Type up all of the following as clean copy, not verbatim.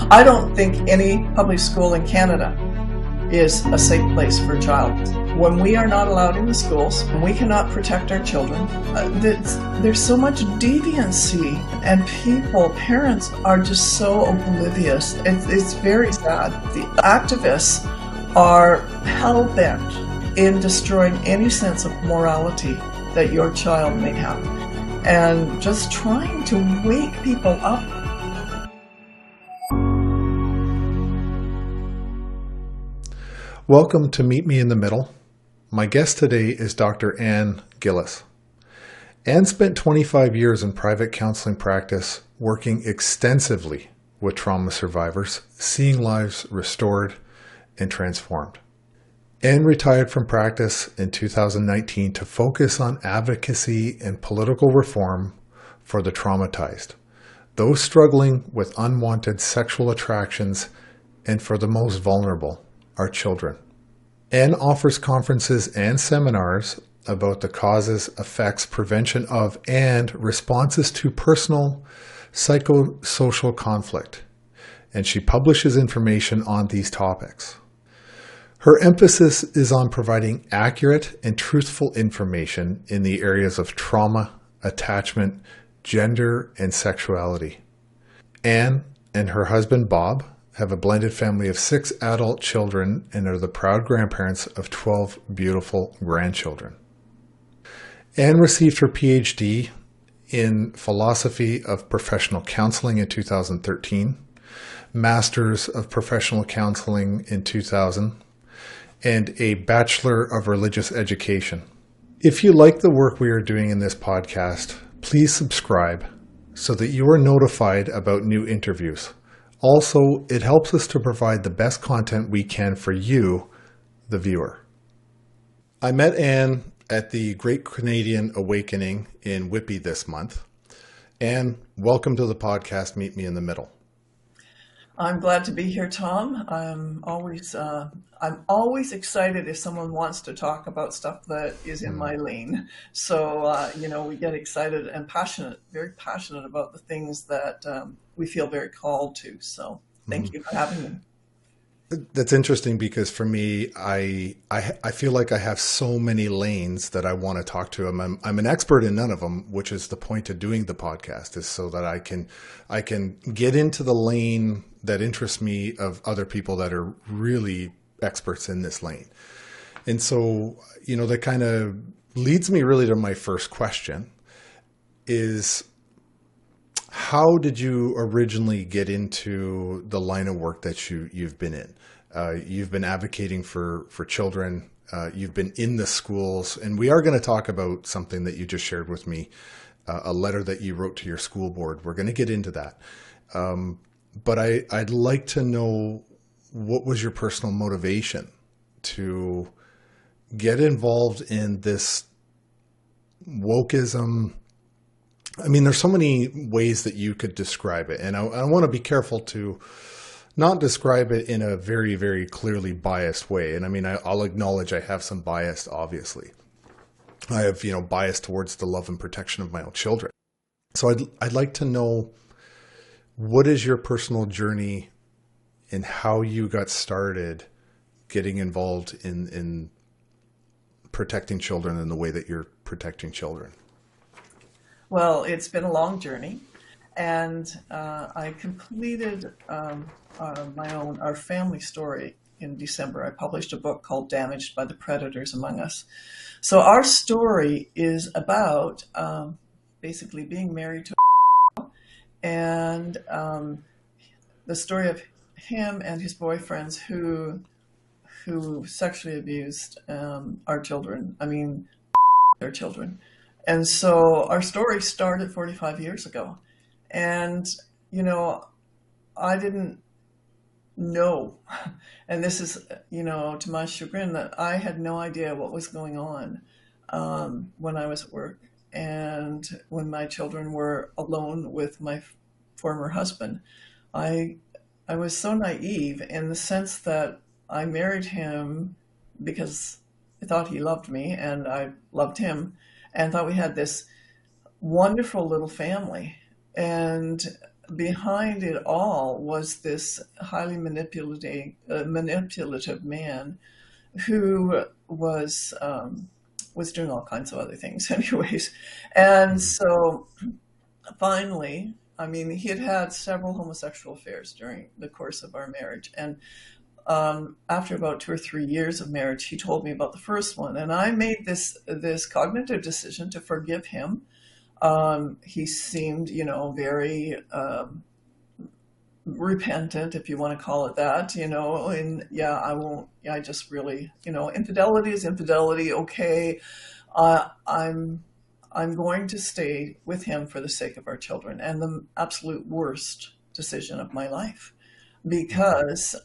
I don't think any public school in Canada is a safe place for a child. When we are not allowed in the schools, and we cannot protect our children, there's so much deviancy, and parents are just so oblivious. It's very sad. The activists are hell-bent in destroying any sense of morality that your child may have, and just trying to wake people up. Welcome to Meet Me in the Middle. My guest today is Dr. Ann Gillies. Ann spent 25 years in private counseling practice, working extensively with trauma survivors, seeing lives restored and transformed. Ann retired from practice in 2019 to focus on advocacy and political reform for the traumatized, those struggling with unwanted sexual attractions, and for the most vulnerable, our children. Ann offers conferences and seminars about the causes, effects, prevention of, and responses to personal psychosocial conflict, and she publishes information on these topics. Her emphasis is on providing accurate and truthful information in the areas of trauma, attachment, gender, and sexuality. Ann and her husband Bob have a blended family of 6 adult children and are the proud grandparents of 12 beautiful grandchildren. Ann received her Ph.D. in Philosophy of Professional Counseling in 2013, Masters of Professional Counseling in 2000, and a Bachelor of Religious Education. If you like the work we are doing in this podcast, please subscribe so that you are notified about new interviews. Also, it helps us to provide the best content we can for you, the viewer. I met Ann at the Great Canadian Awakening in Whitby this month. Ann, welcome to the podcast, Meet Me in the Middle. I'm glad to be here, Tom. I'm always excited if someone wants to talk about stuff that is in my lane. So, we get excited and very passionate about the things that we feel very called to. So thank you for having me. That's interesting because for me, I feel like I have so many lanes that I want to talk to. I'm an expert in none of them, which is the point of doing the podcast, is so that I can get into the lane that interests me of other people that are really experts in this lane. And so, that kind of leads me really to my first question is, how did you originally get into the line of work that you've been in? You've been advocating for children. You've been in the schools, and we are going to talk about something that you just shared with me, a letter that you wrote to your school board. We're going to get into that. But I'd like to know, what was your personal motivation to get involved in this wokeism? I mean, there's so many ways that you could describe it, and I want to be careful to not describe it in a very, very clearly biased way. And I mean, I'll acknowledge I have some bias, obviously. I have, bias towards the love and protection of my own children. So I'd like to know, what is your personal journey and how you got started getting involved in protecting children in the way that you're protecting children? Well, it's been a long journey, and I completed our family story in December. I published a book called Damaged by the Predators Among Us. So our story is about basically being married to and the story of him and his boyfriends who sexually abused our children. I mean, their children. And so our story started 45 years ago. And, I didn't know, and this is, to my chagrin, that I had no idea what was going on when I was at work and when my children were alone with my former husband. I was so naive in the sense that I married him because I thought he loved me and I loved him, and thought we had this wonderful little family. And behind it all was this highly manipulative man who was doing all kinds of other things anyways. And so finally, I mean, he had had several homosexual affairs during the course of our marriage. And after about 2 or 3 years of marriage, he told me about the first one. And I made this cognitive decision to forgive him. He seemed, very repentant, if you want to call it that, and yeah, I just really, infidelity is infidelity. Okay. I'm going to stay with him for the sake of our children, and the absolute worst decision of my life, because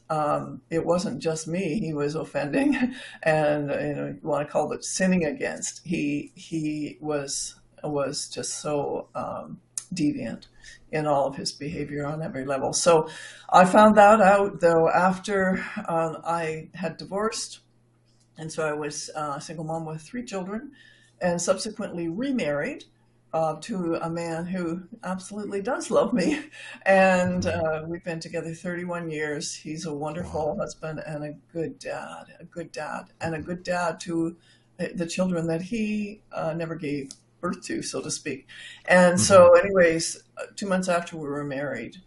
it wasn't just me he was offending and, you want to call it sinning against. He was just so deviant in all of his behavior on every level. So I found that out, though, after I had divorced. And so I was a single mom with 3 children, and subsequently remarried to a man who absolutely does love me. And we've been together 31 years. He's a wonderful husband and a good dad, and a good dad to the children that he never gave birth to, so to speak. And so anyways, 2 months after we were married,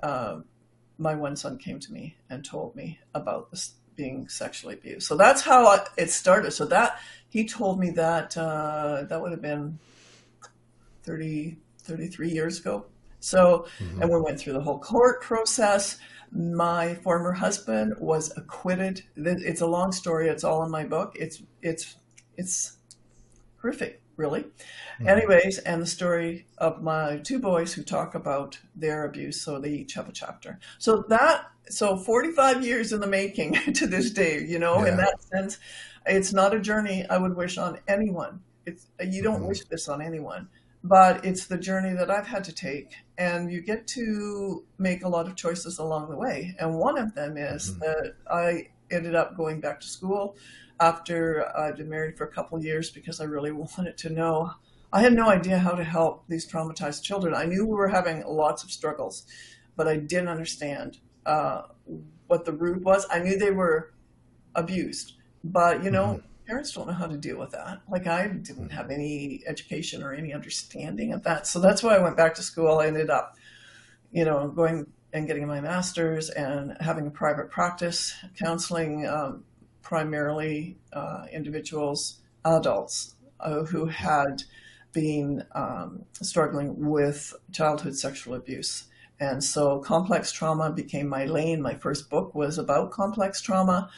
my one son came to me and told me about this being sexually abused. So that's how it started. So that he told me that that would have been 33 years ago. So, and we went through the whole court process. My former husband was acquitted. It's a long story. It's all in my book. It's horrific, really. Anyways, and the story of my 2 boys who talk about their abuse. So they each have a chapter. So 45 years in the making to this day, in that sense. It's not a journey I would wish on anyone. You don't wish this on anyone, but it's the journey that I've had to take, and you get to make a lot of choices along the way. And one of them is that I ended up going back to school after I'd been married for a couple of years, because I really wanted to know. I had no idea how to help these traumatized children. I knew we were having lots of struggles, but I didn't understand what the root was. I knew they were abused, but parents don't know how to deal with that. Like, I didn't have any education or any understanding of that. So that's why I went back to school. I ended up, going and getting my master's and having a private practice, counseling primarily individuals, adults who had been struggling with childhood sexual abuse. And so complex trauma became my lane. My first book was about complex trauma,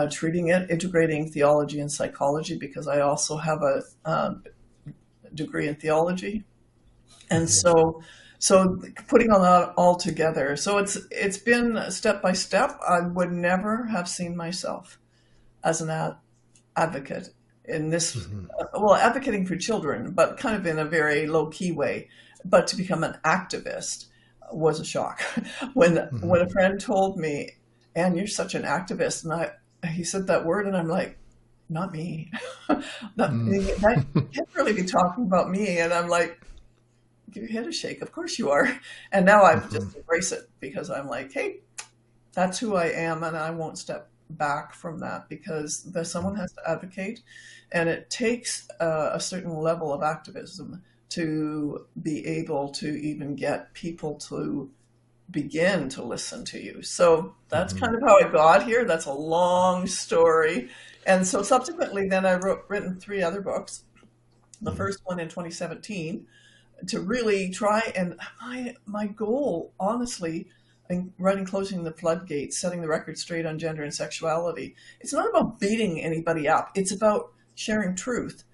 treating it, integrating theology and psychology, because I also have a degree in theology. And so putting all that all together. So it's been step by step. I would never have seen myself as an advocate in this, advocating for children, but kind of in a very low-key way. But to become an activist was a shock. When a friend told me, "Ann, you're such an activist," and he said that word, and I'm like, not me. That can't really be talking about me. And I'm like, give your head a shake. Of course you are. And now I just embrace it, because I'm like, hey, that's who I am, and I won't step back from that, because someone has to advocate, and it takes a certain level of activism to be able to even get people to begin to listen to you. So that's kind of how I got here. That's a long story. And so subsequently then I written 3 other books. The first one in 2017, to really try, and my goal, honestly, in writing Closing the Floodgates, setting the record straight on gender and sexuality, it's not about beating anybody up. It's about sharing truth,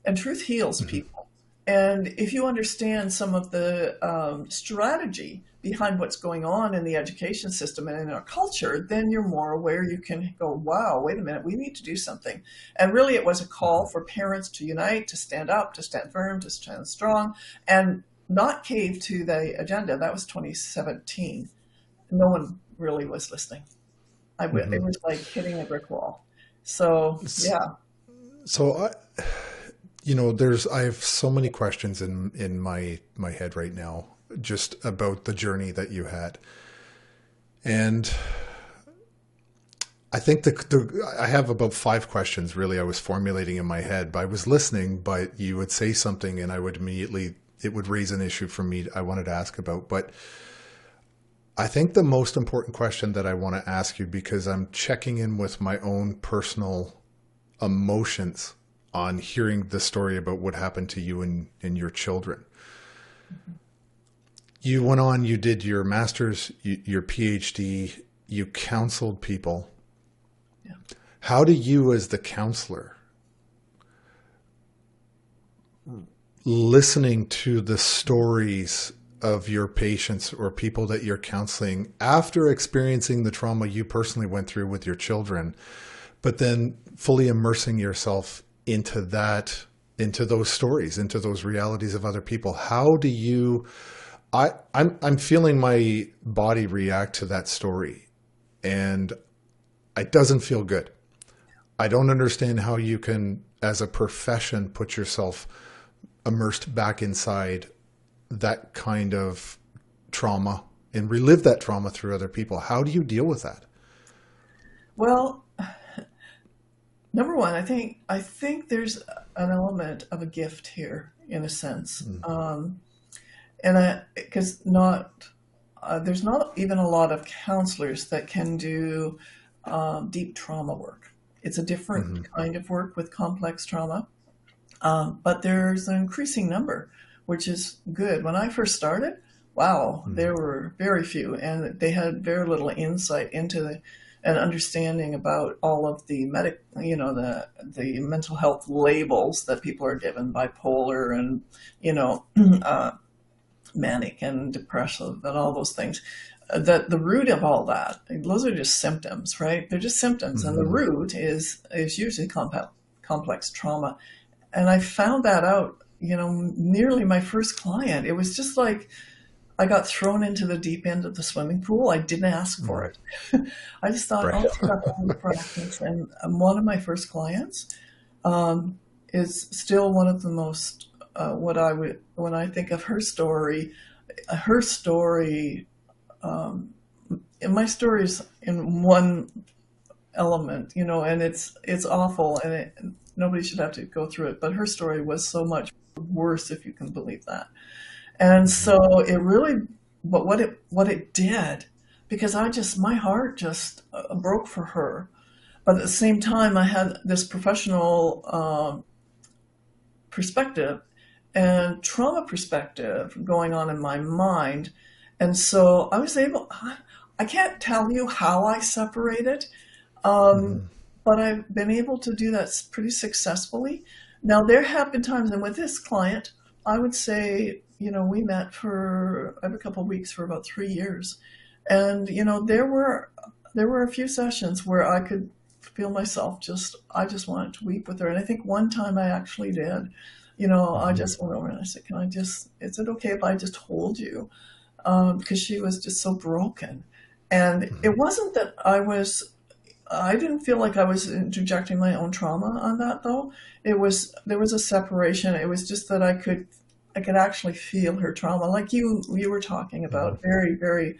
and truth heals people. And if you understand some of the strategy behind what's going on in the education system and in our culture, then you're more aware. You can go, wow, wait a minute, we need to do something. And really it was a call for parents to unite, to stand up, to stand firm, to stand strong, and not cave to the agenda. That was 2017. No one really was listening. It was like hitting a brick wall. So, yeah. So I have so many questions in my head right now. just about the journey that you had. And I think I have about 5 questions really I was formulating in my head. But I was listening, but you would say something and I would immediately, it would raise an issue for me I wanted to ask about. But I think the most important question that I want to ask you, because I'm checking in with my own personal emotions on hearing the story about what happened to you and your children. You went on, you did your master's, your PhD, you counseled people. Yeah. How do you, as the counselor, listening to the stories of your patients or people that you're counseling after experiencing the trauma you personally went through with your children, but then fully immersing yourself into those stories, into those realities of other people? How do you, I'm feeling my body react to that story, and it doesn't feel good. I don't understand how you can, as a profession, put yourself immersed back inside that kind of trauma and relive that trauma through other people. How do you deal with that? Well, number one, I think there's an element of a gift here, in a sense, because there's not even a lot of counselors that can do deep trauma work. It's a different kind of work with complex trauma, but there's an increasing number, which is good. When I first started, wow, there were very few, and they had very little insight into an understanding about all of the the mental health labels that people are given, bipolar and, manic and depressive and all those things. That the root of all that, those are just symptoms, right? They're just symptoms. And the root is usually complex trauma. And I found that out, nearly my first client. It was just like I got thrown into the deep end of the swimming pool. I didn't ask for it. I just thought, Right. I'll take up all the practice. And one of my first clients is still one of the most, when I think of her story, and my story is in one element, and it's awful, and nobody should have to go through it. But her story was so much worse, if you can believe that. And so it really, but what it did, because my heart just broke for her. But at the same time, I had this professional perspective and trauma perspective going on in my mind. And so I was I can't tell you how I separated, but I've been able to do that pretty successfully. Now, there have been times, and with this client, I would say, we met for every couple of weeks for about 3 years. And, there were a few sessions where I could feel myself I just wanted to weep with her. And I think one time I actually did. I just went over and I said, is it okay if I just hold you? Because she was just so broken. And it wasn't that I didn't feel like I was interjecting my own trauma on that, though. There was a separation. It was just that I could actually feel her trauma, like you were talking about. Very, very,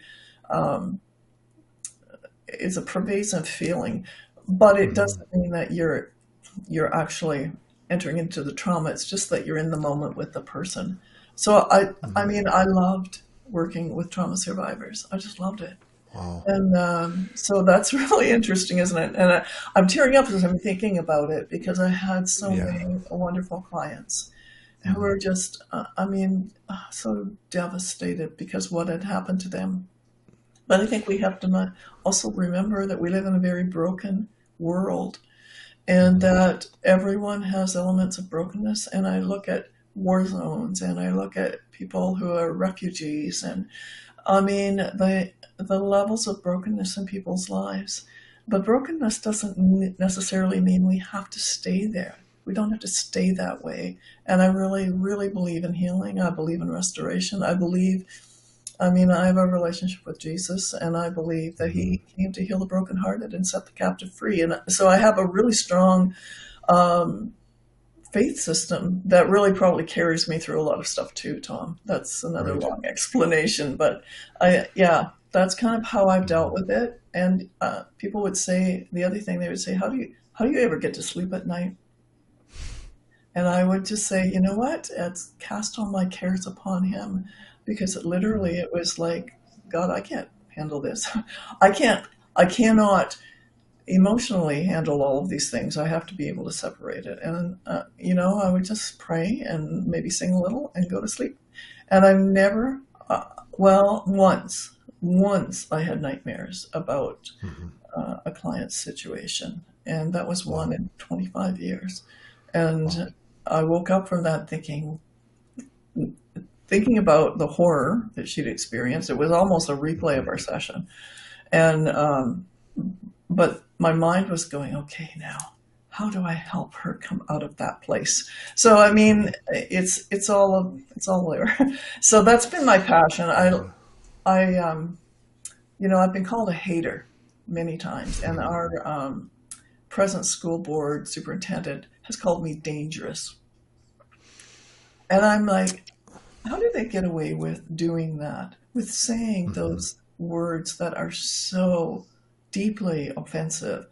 it's a pervasive feeling, but it doesn't mean that you're actually entering into the trauma. It's just that you're in the moment with the person. So I mean, I loved working with trauma survivors. I just loved it. Wow. And so that's really interesting, isn't it? And I'm tearing up as I'm thinking about it, because I had so many wonderful clients who were just, so devastated because what had happened to them. But I think we have to also remember that we live in a very broken world, and that everyone has elements of brokenness. And I look at war zones, and I look at people who are refugees, and the levels of brokenness in people's lives. But brokenness doesn't necessarily mean we have to stay there. We don't have to stay that way. And I really, really believe in healing. I believe in restoration. I have a relationship with Jesus, and I believe that he came to heal the brokenhearted and set the captive free. And so I have a really strong faith system that really probably carries me through a lot of stuff too, Tom. That's another Right. long explanation, but yeah, that's kind of how I've dealt with it. And people would say, the other thing they would say, how do you ever get to sleep at night? And I would just say, you know what? It's cast all my cares upon him, because it was like, God, I can't handle this. I cannot emotionally handle all of these things. I have to be able to separate it. And, I would just pray and maybe sing a little and go to sleep. And I've never, once I had nightmares about a client's situation. And that was one Wow. in 25 years. And I woke up from that thinking about the horror that she'd experienced. It was almost a replay of our session. And, but my mind was going, okay, now, how do I help her come out of that place? So, I mean, it's all there. So that's been my passion. I've been called a hater many times, and our present school board superintendent has called me dangerous. And I'm like, how do they get away with doing that? With saying those words that are so deeply offensive.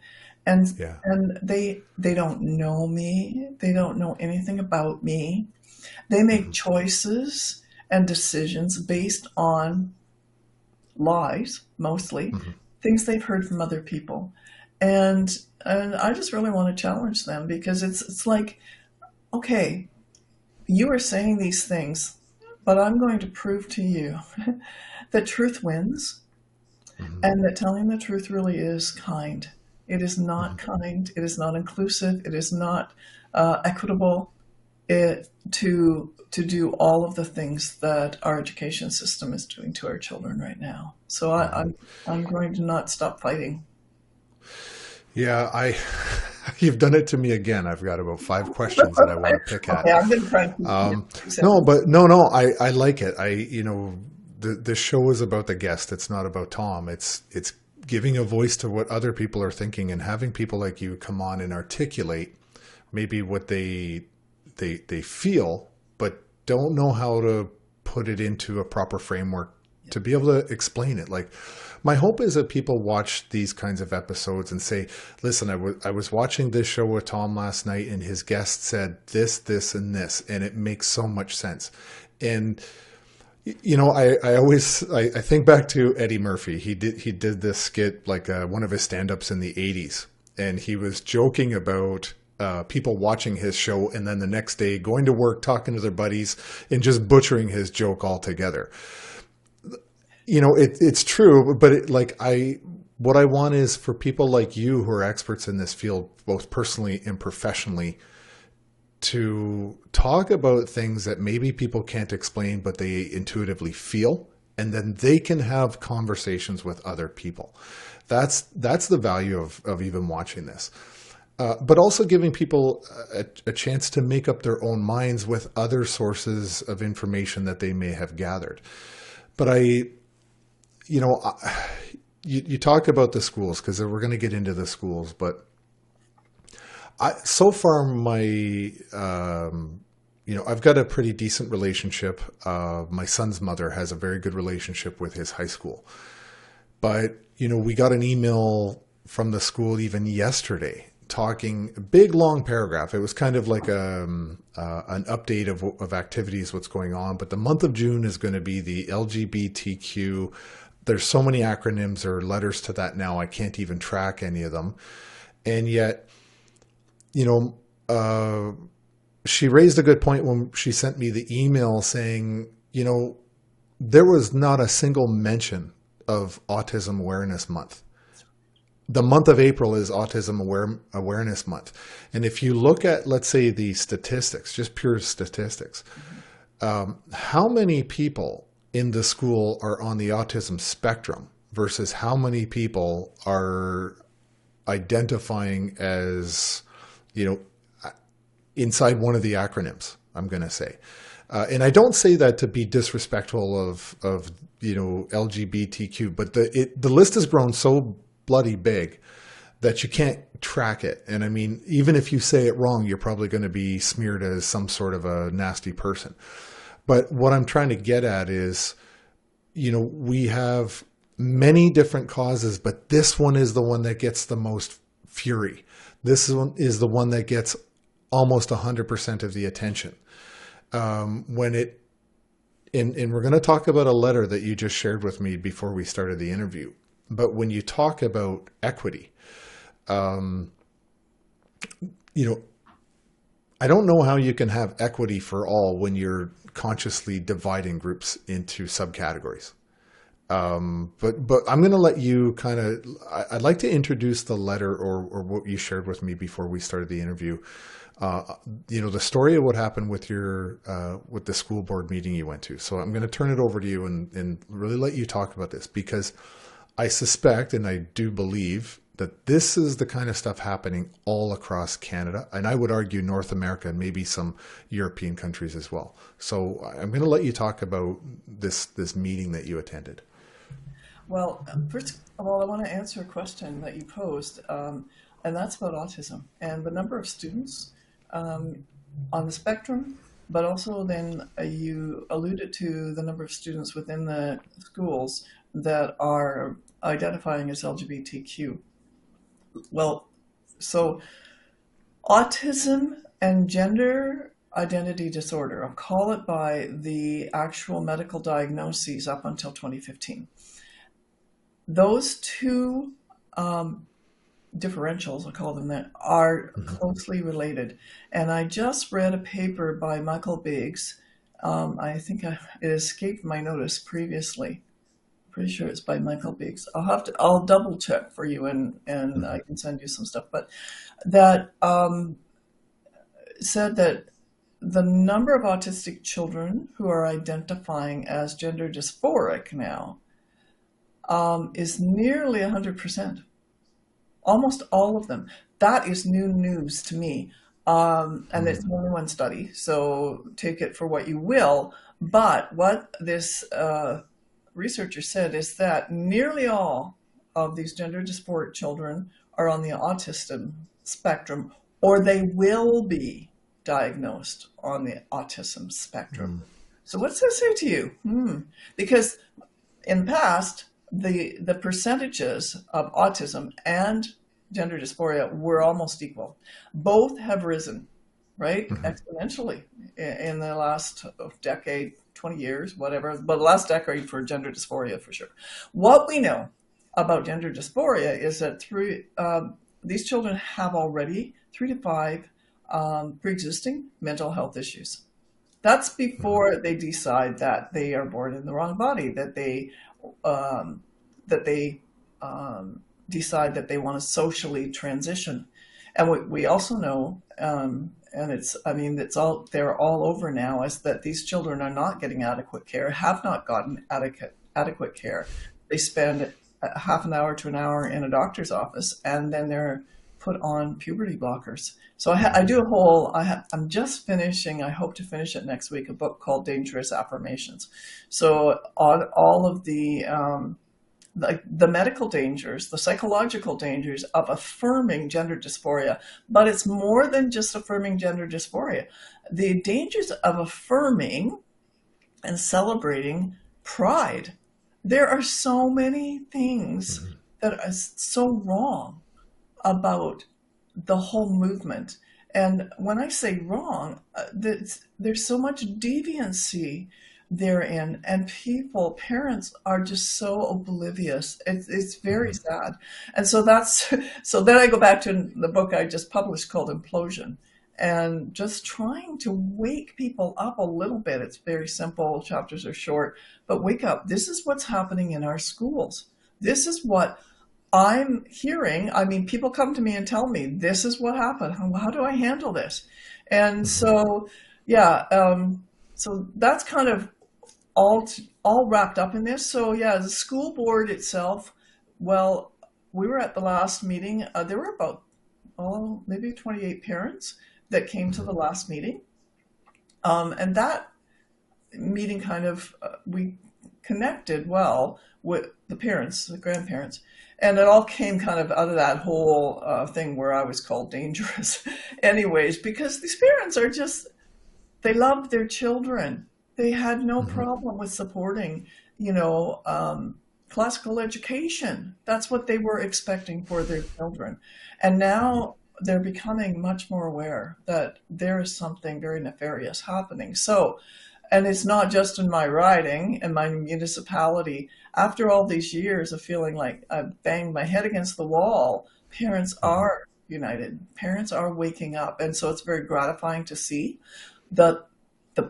And Yeah. and they don't know me. They don't know anything about me. They make choices and decisions based on lies, mostly, things they've heard from other people. And I just really want to challenge them, because it's like, okay, you are saying these things, but I'm going to prove to you that truth wins, and that telling the truth really is kind. It is not kind. It is not inclusive. It is not equitable. To do all of the things that our education system is doing to our children right now. So I'm going to not stop fighting. Yeah, you've done it to me again. I've got about 5 questions that I want to pick at. Okay, I've been trying No, to. but no, I like it. The show is about the guest. It's not about Tom. It's giving a voice to what other people are thinking, and having people like you come on and articulate maybe what they feel, but don't know how to put it into a proper framework to be able to explain it. Like, my hope is that people watch these kinds of episodes and say, listen, I was watching this show with Tom last night, and his guest said this, and this, and it makes so much sense. And I think back to Eddie Murphy. He did this skit, like one of his stand-ups in the 80s, and he was joking about people watching his show and then the next day going to work, talking to their buddies, and just butchering his joke altogether. It's true, but what I want is for people like you who are experts in this field, both personally and professionally, to talk about things that maybe people can't explain, but they intuitively feel, and then they can have conversations with other people. That's the value of even watching this. But also giving people a chance to make up their own minds with other sources of information that they may have gathered. But you talked about the schools, because we're going to get into the schools, but so far I've got a pretty decent relationship. My son's mother has a very good relationship with his high school. But, we got an email from the school even yesterday talking a big, long paragraph. It was kind of like an update of activities, what's going on. But the month of June is going to be the LGBTQ. There's so many acronyms or letters to that now, I can't even track any of them. And yet, she raised a good point when she sent me the email saying, there was not a single mention of Autism Awareness Month. The month of April is Autism Awareness Month. And if you look at, let's say, the statistics, just pure statistics, how many people in the school are on the autism spectrum versus how many people are identifying as, inside one of the acronyms, I'm going to say. And I don't say that to be disrespectful of LGBTQ, but the list has grown so bloody big that you can't track it. And I mean, even if you say it wrong, you're probably going to be smeared as some sort of a nasty person. But what I'm trying to get at is, we have many different causes, but this one is the one that gets the most fury. This one is the one that gets almost 100% of the attention. And we're going to talk about a letter that you just shared with me before we started the interview. But when you talk about equity, I don't know how you can have equity for all when you're consciously dividing groups into subcategories. But I'm going to let you I'd like to introduce the letter or what you shared with me before we started the interview. The story of what happened with with the school board meeting you went to. So I'm going to turn it over to you and really let you talk about this, because I suspect, and I do believe, that this is the kind of stuff happening all across Canada, and I would argue North America and maybe some European countries as well. So I'm going to let you talk about this meeting that you attended. Well, first of all, I want to answer a question that you posed, and that's about autism and the number of students on the spectrum, but also then you alluded to the number of students within the schools that are identifying as LGBTQ. Well, so autism and gender identity disorder, I'll call it by the actual medical diagnoses up until 2015. Those two differentials, I'll call them that, are closely related. And I just read a paper by Michael Biggs. I think it escaped my notice previously. Pretty sure it's by Michael Biggs. I'll double check for you and I can send you some stuff. But that said that the number of autistic children who are identifying as gender dysphoric now is nearly 100%. Almost all of them. That is new news to me. And it's only one study, so take it for what you will. But what this researcher said is that nearly all of these gender dysphoric children are on the autism spectrum, or they will be diagnosed on the autism spectrum. So what's that say to you? Because in the past, the percentages of autism and gender dysphoria were almost equal. Both have risen, right? Exponentially in the last decade, 20 years, whatever, but the last decade for gender dysphoria for sure. What we know about gender dysphoria is that these children have already 3 to 5 pre-existing mental health issues. That's before they decide that they are born in the wrong body, that they decide that they want to socially transition. And we also know, and they're all over now, is that these children are not getting adequate care, have not gotten adequate care. They spend half an hour to an hour in a doctor's office, and then they're put on puberty blockers. So I'm just finishing, I hope to finish it next week, a book called Dangerous Affirmations. So on all of the medical dangers, the psychological dangers of affirming gender dysphoria, but it's more than just affirming gender dysphoria. The dangers of affirming and celebrating pride. There are so many things that are so wrong about the whole movement. And when I say wrong, there's so much deviancy therein, and parents are just so oblivious. It's very sad. And so then I go back to the book I just published called Implosion, and just trying to wake people up a little bit. It's very simple, chapters are short, but wake up. This is what's happening in our schools. This is what I'm hearing. I mean, people come to me and tell me, this is what happened. How do I handle this? And so, so that's kind of all wrapped up in this. So yeah, the school board itself, well, we were at the last meeting. There were about, maybe 28 parents that came to the last meeting. And that meeting we connected well with the parents, the grandparents. And it all came kind of out of that whole thing where I was called dangerous anyways, because these parents are just, they loved their children. They had no problem with supporting, classical education. That's what they were expecting for their children. And now they're becoming much more aware that there is something very nefarious happening. So, and it's not just in my riding and my municipality. After all these years of feeling like I've banged my head against the wall, parents are united. Parents are waking up. And so it's very gratifying to see. The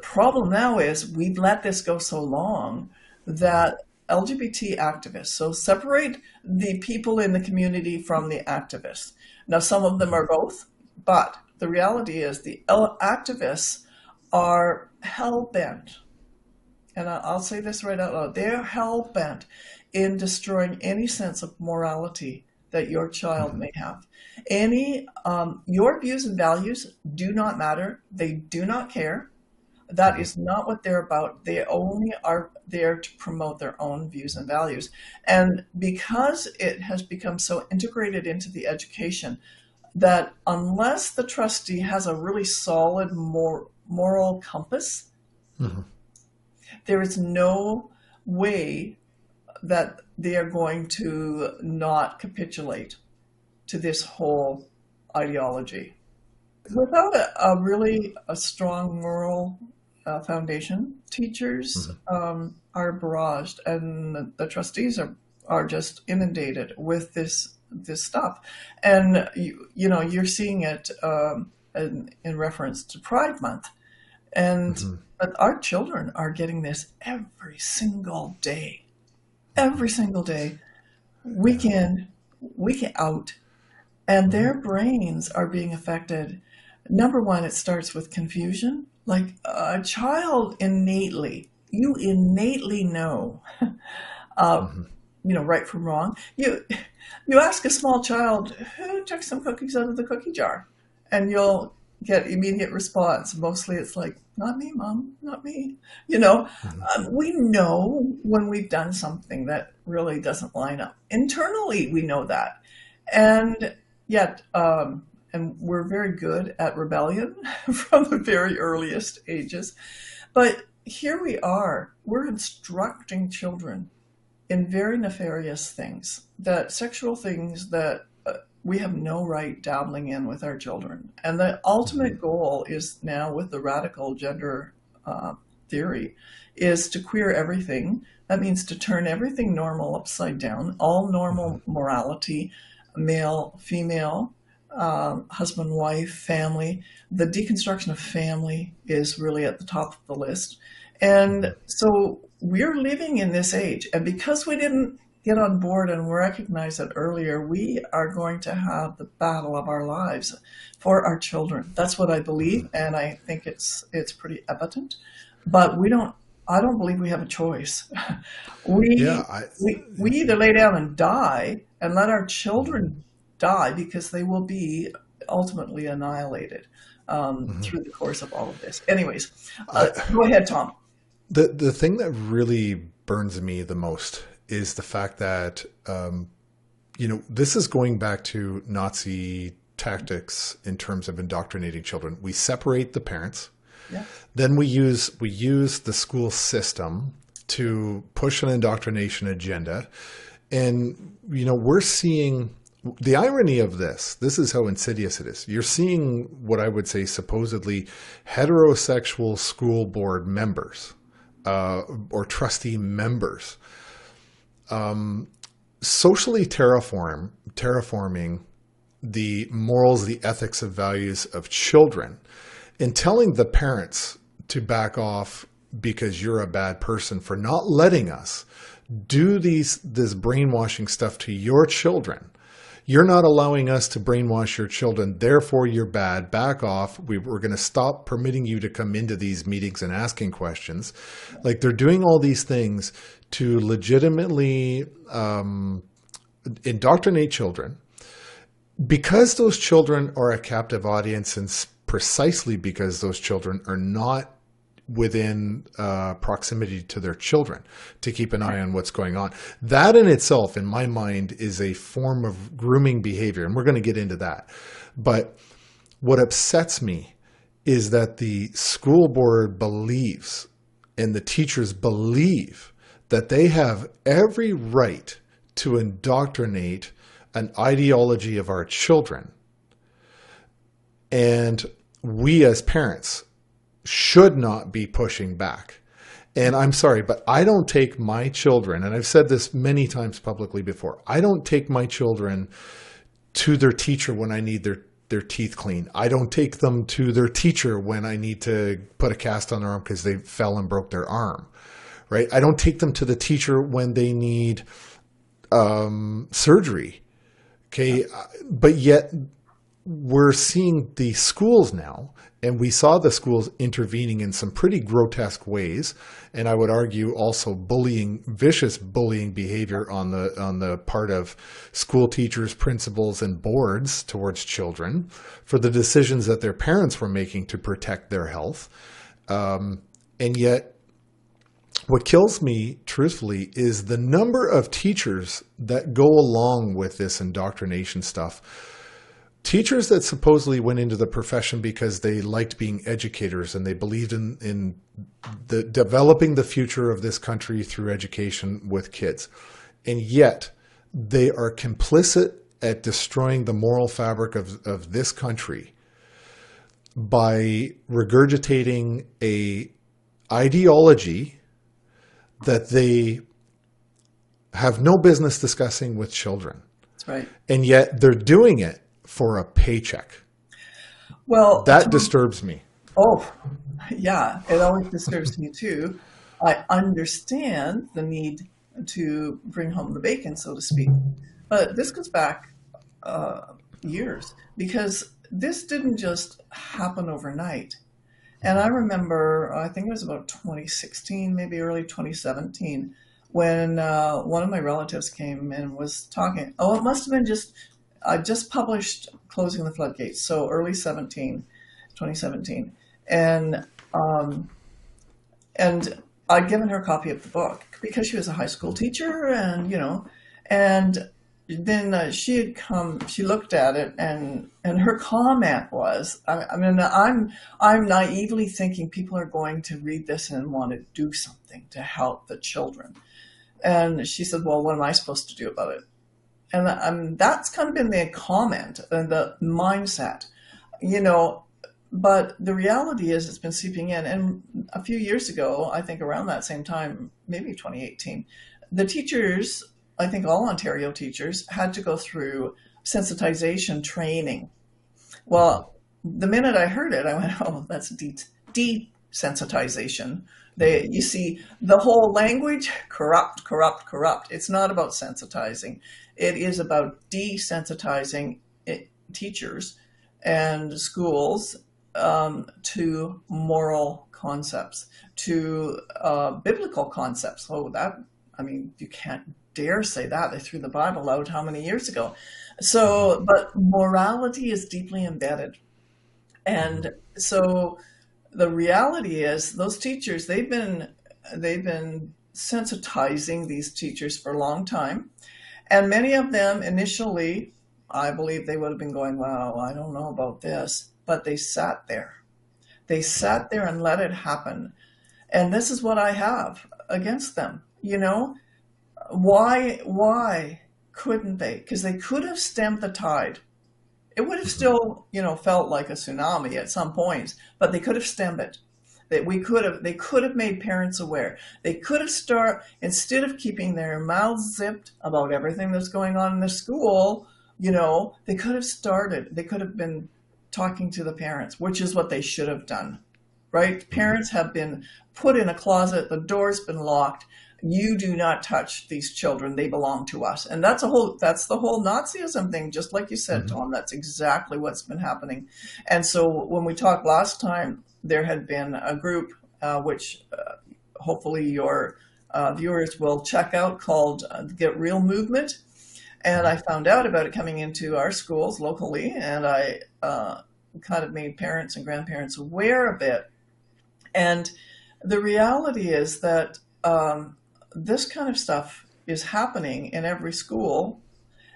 problem now is we've let this go so long that LGBT activists, so separate the people in the community from the activists. Now, some of them are both, but the reality is the activists are hell-bent, and I'll say this right out loud, they're hell-bent in destroying any sense of morality that your child may have. Your views and values do not matter. They do not care. That is not what they're about. They only are there to promote their own views and values. And because it has become so integrated into the education that unless the trustee has a really solid moral compass, there is no way that they are going to not capitulate to this whole ideology. Without a really strong moral foundation, teachers are barraged, and the trustees are just inundated with this stuff. And you're seeing it in reference to Pride Month, and but our children are getting this every single day, week in, week out, and their brains are being affected. Number one, it starts with confusion. Like a child innately know, right from wrong. You ask a small child, who took some cookies out of the cookie jar? And you'll get immediate response. Mostly it's like, not me, Mom, not me. We know when we've done something that really doesn't line up. Internally, we know that. And yet, and we're very good at rebellion from the very earliest ages. But here we are, we're instructing children in very nefarious things, that sexual things that we have no right dabbling in with our children. And the ultimate goal is now, with the radical gender theory, is to queer everything. That means to turn everything normal upside down, all normal morality, male, female, husband, wife, family. The deconstruction of family is really at the top of the list. And so we're living in this age. And because we didn't get on board and recognize it earlier, we are going to have the battle of our lives for our children. That's what I believe. And I think it's pretty evident. But I don't believe we have a choice. We either lay down and die and let our children die, because they will be ultimately annihilated through the course of all of this. Anyways, go ahead, Tom. The thing that really burns me the most is the fact that, this is going back to Nazi tactics in terms of indoctrinating children. We separate the parents. Yeah. Then we use the school system to push an indoctrination agenda. And, we're seeing the irony of this is how insidious it is. You're seeing what I would say supposedly heterosexual school board members or trustee members socially terraforming the morals, the ethics, of values of children, and telling the parents to back off because you're a bad person for not letting us do this brainwashing stuff to your children. You're not allowing us to brainwash your children, therefore you're bad, back off. We're going to stop permitting you to come into these meetings and asking questions. Like, they're doing all these things to legitimately indoctrinate children. Because those children are a captive audience, and precisely because those children are not within proximity to their children to keep an eye on what's going on. That in itself, in my mind, is a form of grooming behavior, and we're going to get into that. But what upsets me is that the school board believes and the teachers believe that they have every right to indoctrinate an ideology of our children. And we as parents should not be pushing back. And I'm sorry, but I don't take my children, and I've said this many times publicly before, I don't take my children to their teacher when I need their teeth cleaned. I don't take them to their teacher when I need to put a cast on their arm because they fell and broke their arm, right? I don't take them to the teacher when they need surgery, okay? But yet we're seeing the schools now, and we saw the schools intervening in some pretty grotesque ways, and I would argue also vicious bullying behavior on the part of school teachers, principals, and boards towards children for the decisions that their parents were making to protect their health. And yet, what kills me, truthfully, is the number of teachers that go along with this indoctrination stuff. Teachers that supposedly went into the profession because they liked being educators and they believed in developing the future of this country through education with kids. And yet they are complicit at destroying the moral fabric of this country by regurgitating a ideology that they have no business discussing with children. That's right. And yet they're doing it for a paycheck. Well, that disturbs me. Oh, yeah, it always disturbs me too. I understand the need to bring home the bacon, so to speak. But this goes back years, because this didn't just happen overnight. And I remember, I think it was about 2016, maybe early 2017, when one of my relatives came and was talking. Oh, it must have been I just published Closing the Floodgates, so early 2017. And I'd given her a copy of the book because she was a high school teacher, and then she had come, she looked at it, and her comment was, I'm naively thinking people are going to read this and want to do something to help the children. And she said, well, what am I supposed to do about it? And that's kind of been the comment and the mindset, but the reality is it's been seeping in. And a few years ago, I think around that same time, maybe 2018, the teachers, I think all Ontario teachers, had to go through sensitization training. Well, the minute I heard it, I went, oh, that's desensitization. You see, the whole language, corrupt. It's not about sensitizing. It is about desensitizing teachers and schools to moral concepts, to biblical concepts. Oh, you can't dare say that. They threw the Bible out how many years ago? So, but morality is deeply embedded. And so the reality is those teachers, they've been sensitizing these teachers for a long time. And many of them initially, I believe they would have been going, wow, I don't know about this. But they sat there. They sat there and let it happen. And this is what I have against them. Why couldn't they? Because they could have stemmed the tide. It would have still, felt like a tsunami at some points, but they could have stemmed it. They could have made parents aware. They could have instead of keeping their mouths zipped about everything that's going on in the school, they could have been talking to the parents, which is what they should have done, right? Parents have been put in a closet, the door's been locked. You do not touch these children. They belong to us. And that's the whole Nazism thing. Just like you said, Tom, that's exactly what's been happening. And so when we talked last time, there had been a group, which hopefully your viewers will check out, called the Get Real Movement. And I found out about it coming into our schools locally, and I kind of made parents and grandparents aware of it. And the reality is that this kind of stuff is happening in every school,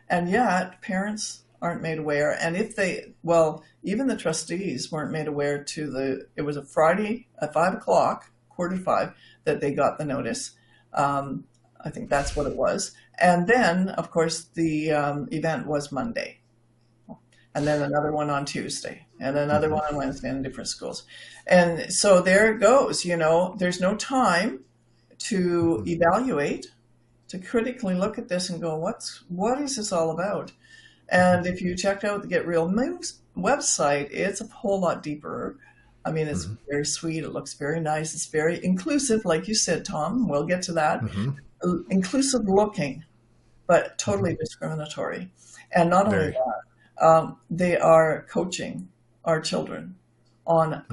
and yet parents aren't made aware. And if they, well, even the trustees weren't made aware it was a Friday at 5 o'clock, 4:45, that they got the notice. I think that's what it was. And then, of course, the event was Monday. And then another one on Tuesday, and another one on Wednesday in different schools. And so there it goes. There's no time to evaluate, to critically look at this and go, what is this all about? And if you checked out the Get Real Moves website, it's a whole lot deeper. I mean, it's very sweet. It looks very nice. It's very inclusive, like you said, Tom. We'll get to that. Inclusive looking, but totally discriminatory. And not only that, they are coaching our children on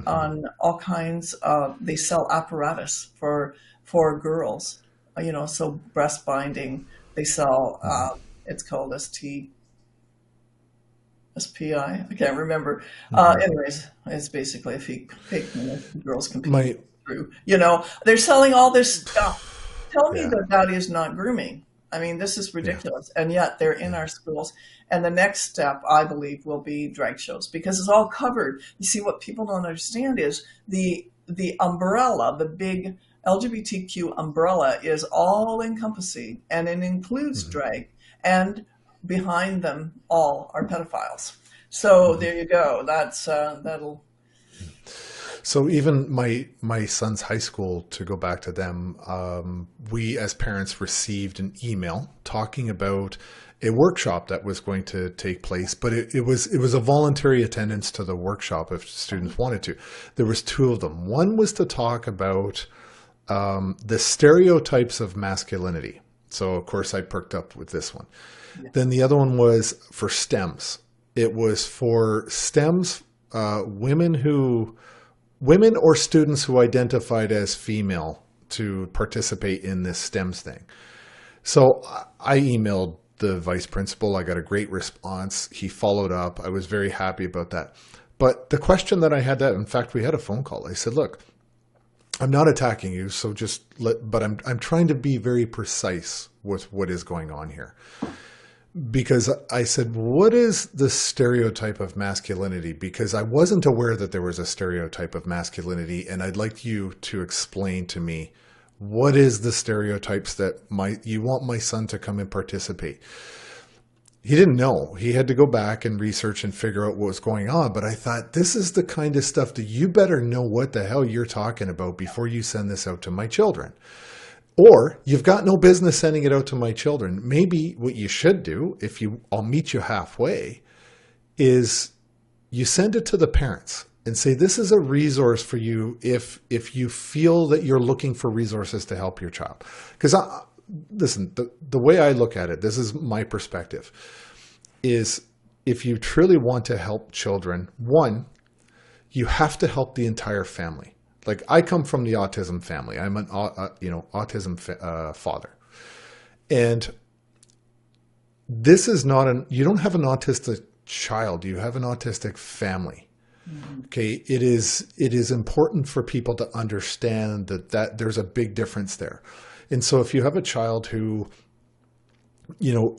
all kinds of. They sell apparatus for girls. So breast binding. They sell. It's called SPI. I can't remember. Anyways, it's basically a fake thing that girls compete through. They're selling all this stuff. Tell me that is not grooming. I mean, this is ridiculous. And yet they're in our schools. And the next step, I believe, will be drag shows, because it's all covered. You see, what people don't understand is the umbrella, the big LGBTQ umbrella, is all encompassing, and it includes drag, and behind them all are pedophiles. So there you go. That'll. So even my son's high school, to go back to them, we as parents received an email talking about a workshop that was going to take place, but it was a voluntary attendance to the workshop if students wanted to. There was two of them. One was to talk about the stereotypes of masculinity. So of course I perked up with this one. Yeah. Then the other one was for STEMs. It was for STEMs, women or students who identified as female to participate in this STEMs thing. So I emailed the vice principal. I got a great response. He followed up. I was very happy about that. But the question that I had, in fact, we had a phone call. I said, look, I'm not attacking you, so but I'm trying to be very precise with what is going on here. Because I said, what is the stereotype of masculinity? Because I wasn't aware that there was a stereotype of masculinity, and I'd like you to explain to me, what is the stereotypes that you want my son to come and participate? He didn't know. He had to go back and research and figure out what was going on. But I thought, this is the kind of stuff that you better know what the hell you're talking about before you send this out to my children. Or you've got no business sending it out to my children. Maybe what you should do, I'll meet you halfway, is you send it to the parents and say, this is a resource for you if you feel that you're looking for resources to help your child. Because listen, the way I look at it, this is my perspective, is if you truly want to help children, one, you have to help the entire family. Like, I come from the autism family. I'm an autism father. And this is not you don't have an autistic child. You have an autistic family. Mm-hmm. Okay. It is important for people to understand that there's a big difference there. And so if you have a child who,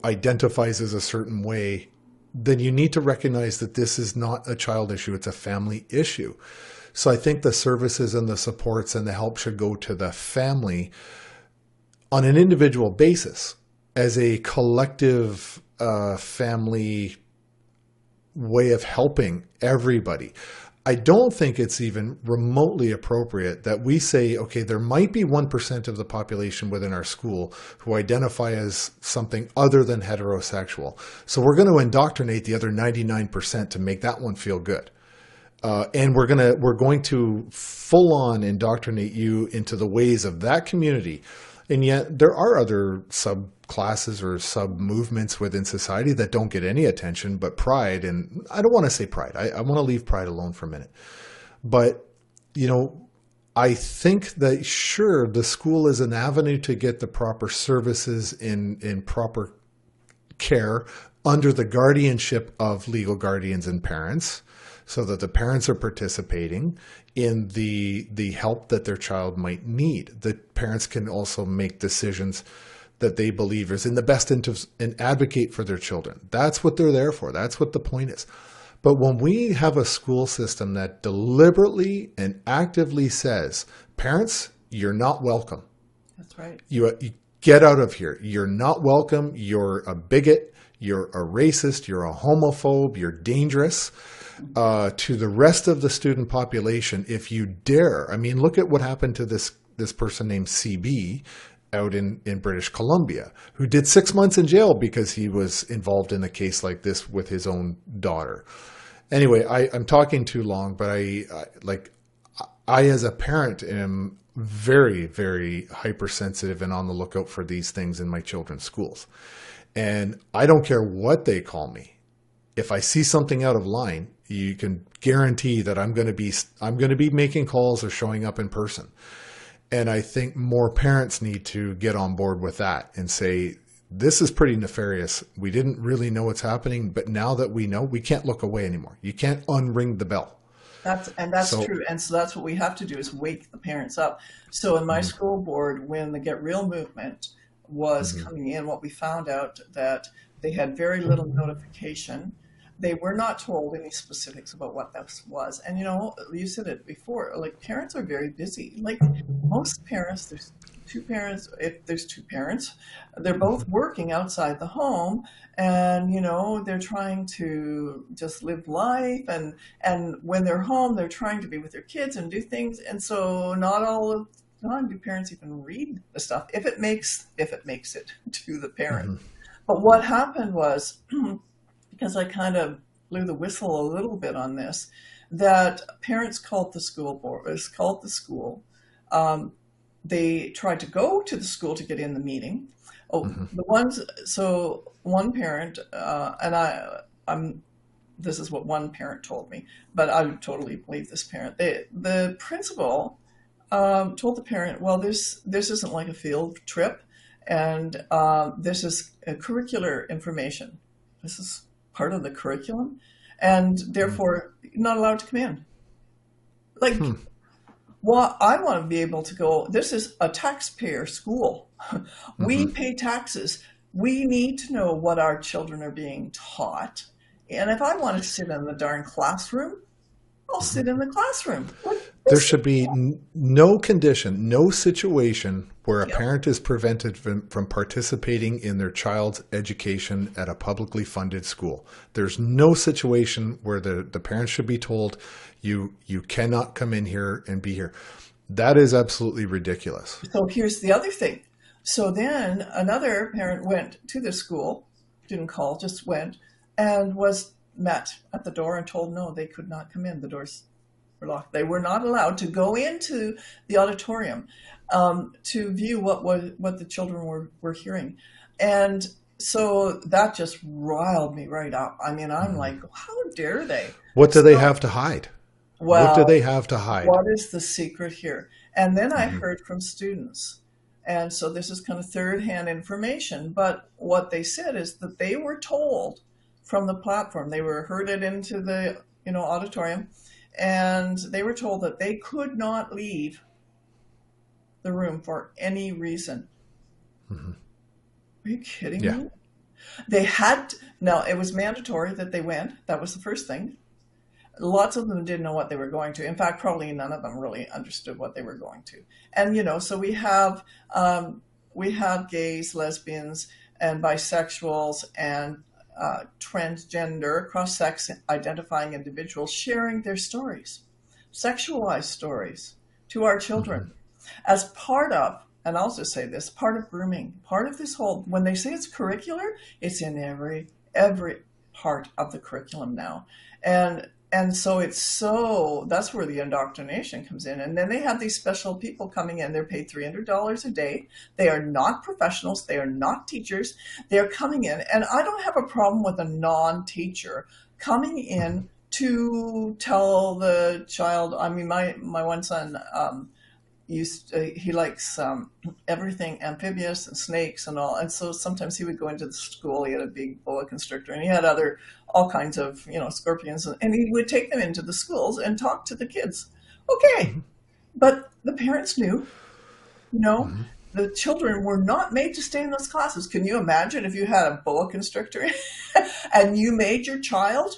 identifies as a certain way, then you need to recognize that this is not a child issue. It's a family issue. So I think the services and the supports and the help should go to the family on an individual basis, as a collective family way of helping everybody. I don't think it's even remotely appropriate that we say, okay, there might be 1% of the population within our school who identify as something other than heterosexual. So we're going to indoctrinate the other 99% to make that one feel good. And we're going to full on indoctrinate you into the ways of that community. And yet there are other subclasses or sub movements within society that don't get any attention, but pride, and I don't want to say pride. I want to leave pride alone for a minute. But, I think that sure, the school is an avenue to get the proper services in proper care under the guardianship of legal guardians and parents. so that the parents are participating in the help that their child might need. The parents can also make decisions that they believe is in the best interest and advocate for their children. That's what they're there for. That's what the point is. But when we have a school system that deliberately and actively says, parents, you're not welcome. That's right. You get out of here. You're not welcome. You're a bigot. You're a racist. You're a homophobe. You're dangerous to the rest of the student population. If you dare, I mean, look at what happened to this person named CB out in British Columbia, who did 6 months in jail because he was involved in a case like this with his own daughter. Anyway, I'm talking too long, but I as a parent am very, very hypersensitive and on the lookout for these things in my children's schools. And I don't care what they call me. If I see something out of line, you can guarantee that I'm going to be making calls or showing up in person. And I think more parents need to get on board with that and say, this is pretty nefarious. We didn't really know what's happening, but now that we know, we can't look away anymore. You can't unring the bell. That's true. And so that's what we have to do, is wake the parents up. So in my school board, when the Get Real movement was coming in, what we found out that they had very little notification. They were not told any specifics about what this was. And, you said it before, like, parents are very busy. Like most parents, there's two parents. If there's two parents, they're both working outside the home, and, they're trying to just live life. And when they're home, they're trying to be with their kids and do things. And so not all of the time do parents even read the stuff, if it makes it to the parent. Mm-hmm. But what happened was, because I kind of blew the whistle a little bit on this, that parents called the school board, called the school. They tried to go to the school to get in the meeting. One parent, this is what one parent told me, but I would totally believe this parent. The principal told the parent, well, this isn't like a field trip, and this is a curricular information. This is part of the curriculum, and therefore not allowed to come in. Well, I want to be able to go, this is a taxpayer school. We pay taxes. We need to know what our children are being taught. And if I want to sit in the darn classroom, I'll sit in the classroom. There should be no condition, no situation where a parent is prevented from participating in their child's education at a publicly funded school. There's no situation where the parents should be told, you cannot come in here and be here. That is absolutely ridiculous. So here's the other thing. So then another parent went to the school, didn't call, just went, and was met at the door and told no, they could not come in. The doors were locked. They were not allowed to go into the auditorium to view what the children were hearing. And so that just riled me right up. I mean, I'm like, how dare they? What do they have to hide? Well, what do they have to hide? What is the secret here? And then I heard from students. And so this is kind of third-hand information. But what they said is that they were told from the platform, they were herded into the auditorium, and they were told that they could not leave the room for any reason. Are you kidding me? They had now, it was mandatory that they went. That was the first thing. Lots of them didn't know what they were going to. In fact, probably none of them really understood what they were going to. And so we have gays, lesbians, and bisexuals, and transgender, cross-sex identifying individuals sharing their stories, sexualized stories, to our children as part of, and I'll just say this, part of grooming, part of this whole, when they say it's curricular, it's in every part of the curriculum now. And so that's where the indoctrination comes in. And then they have these special people coming in. They're paid $300 a day. They are not professionals. They are not teachers. They're coming in. And I don't have a problem with a non-teacher coming in to tell the child. I mean, my one son, he likes everything amphibious and snakes and all. And so sometimes he would go into the school. He had a big boa constrictor, and he had all kinds of, scorpions. And he would take them into the schools and talk to the kids. Okay. But the parents knew, the children were not made to stay in those classes. Can you imagine if you had a boa constrictor and you made your child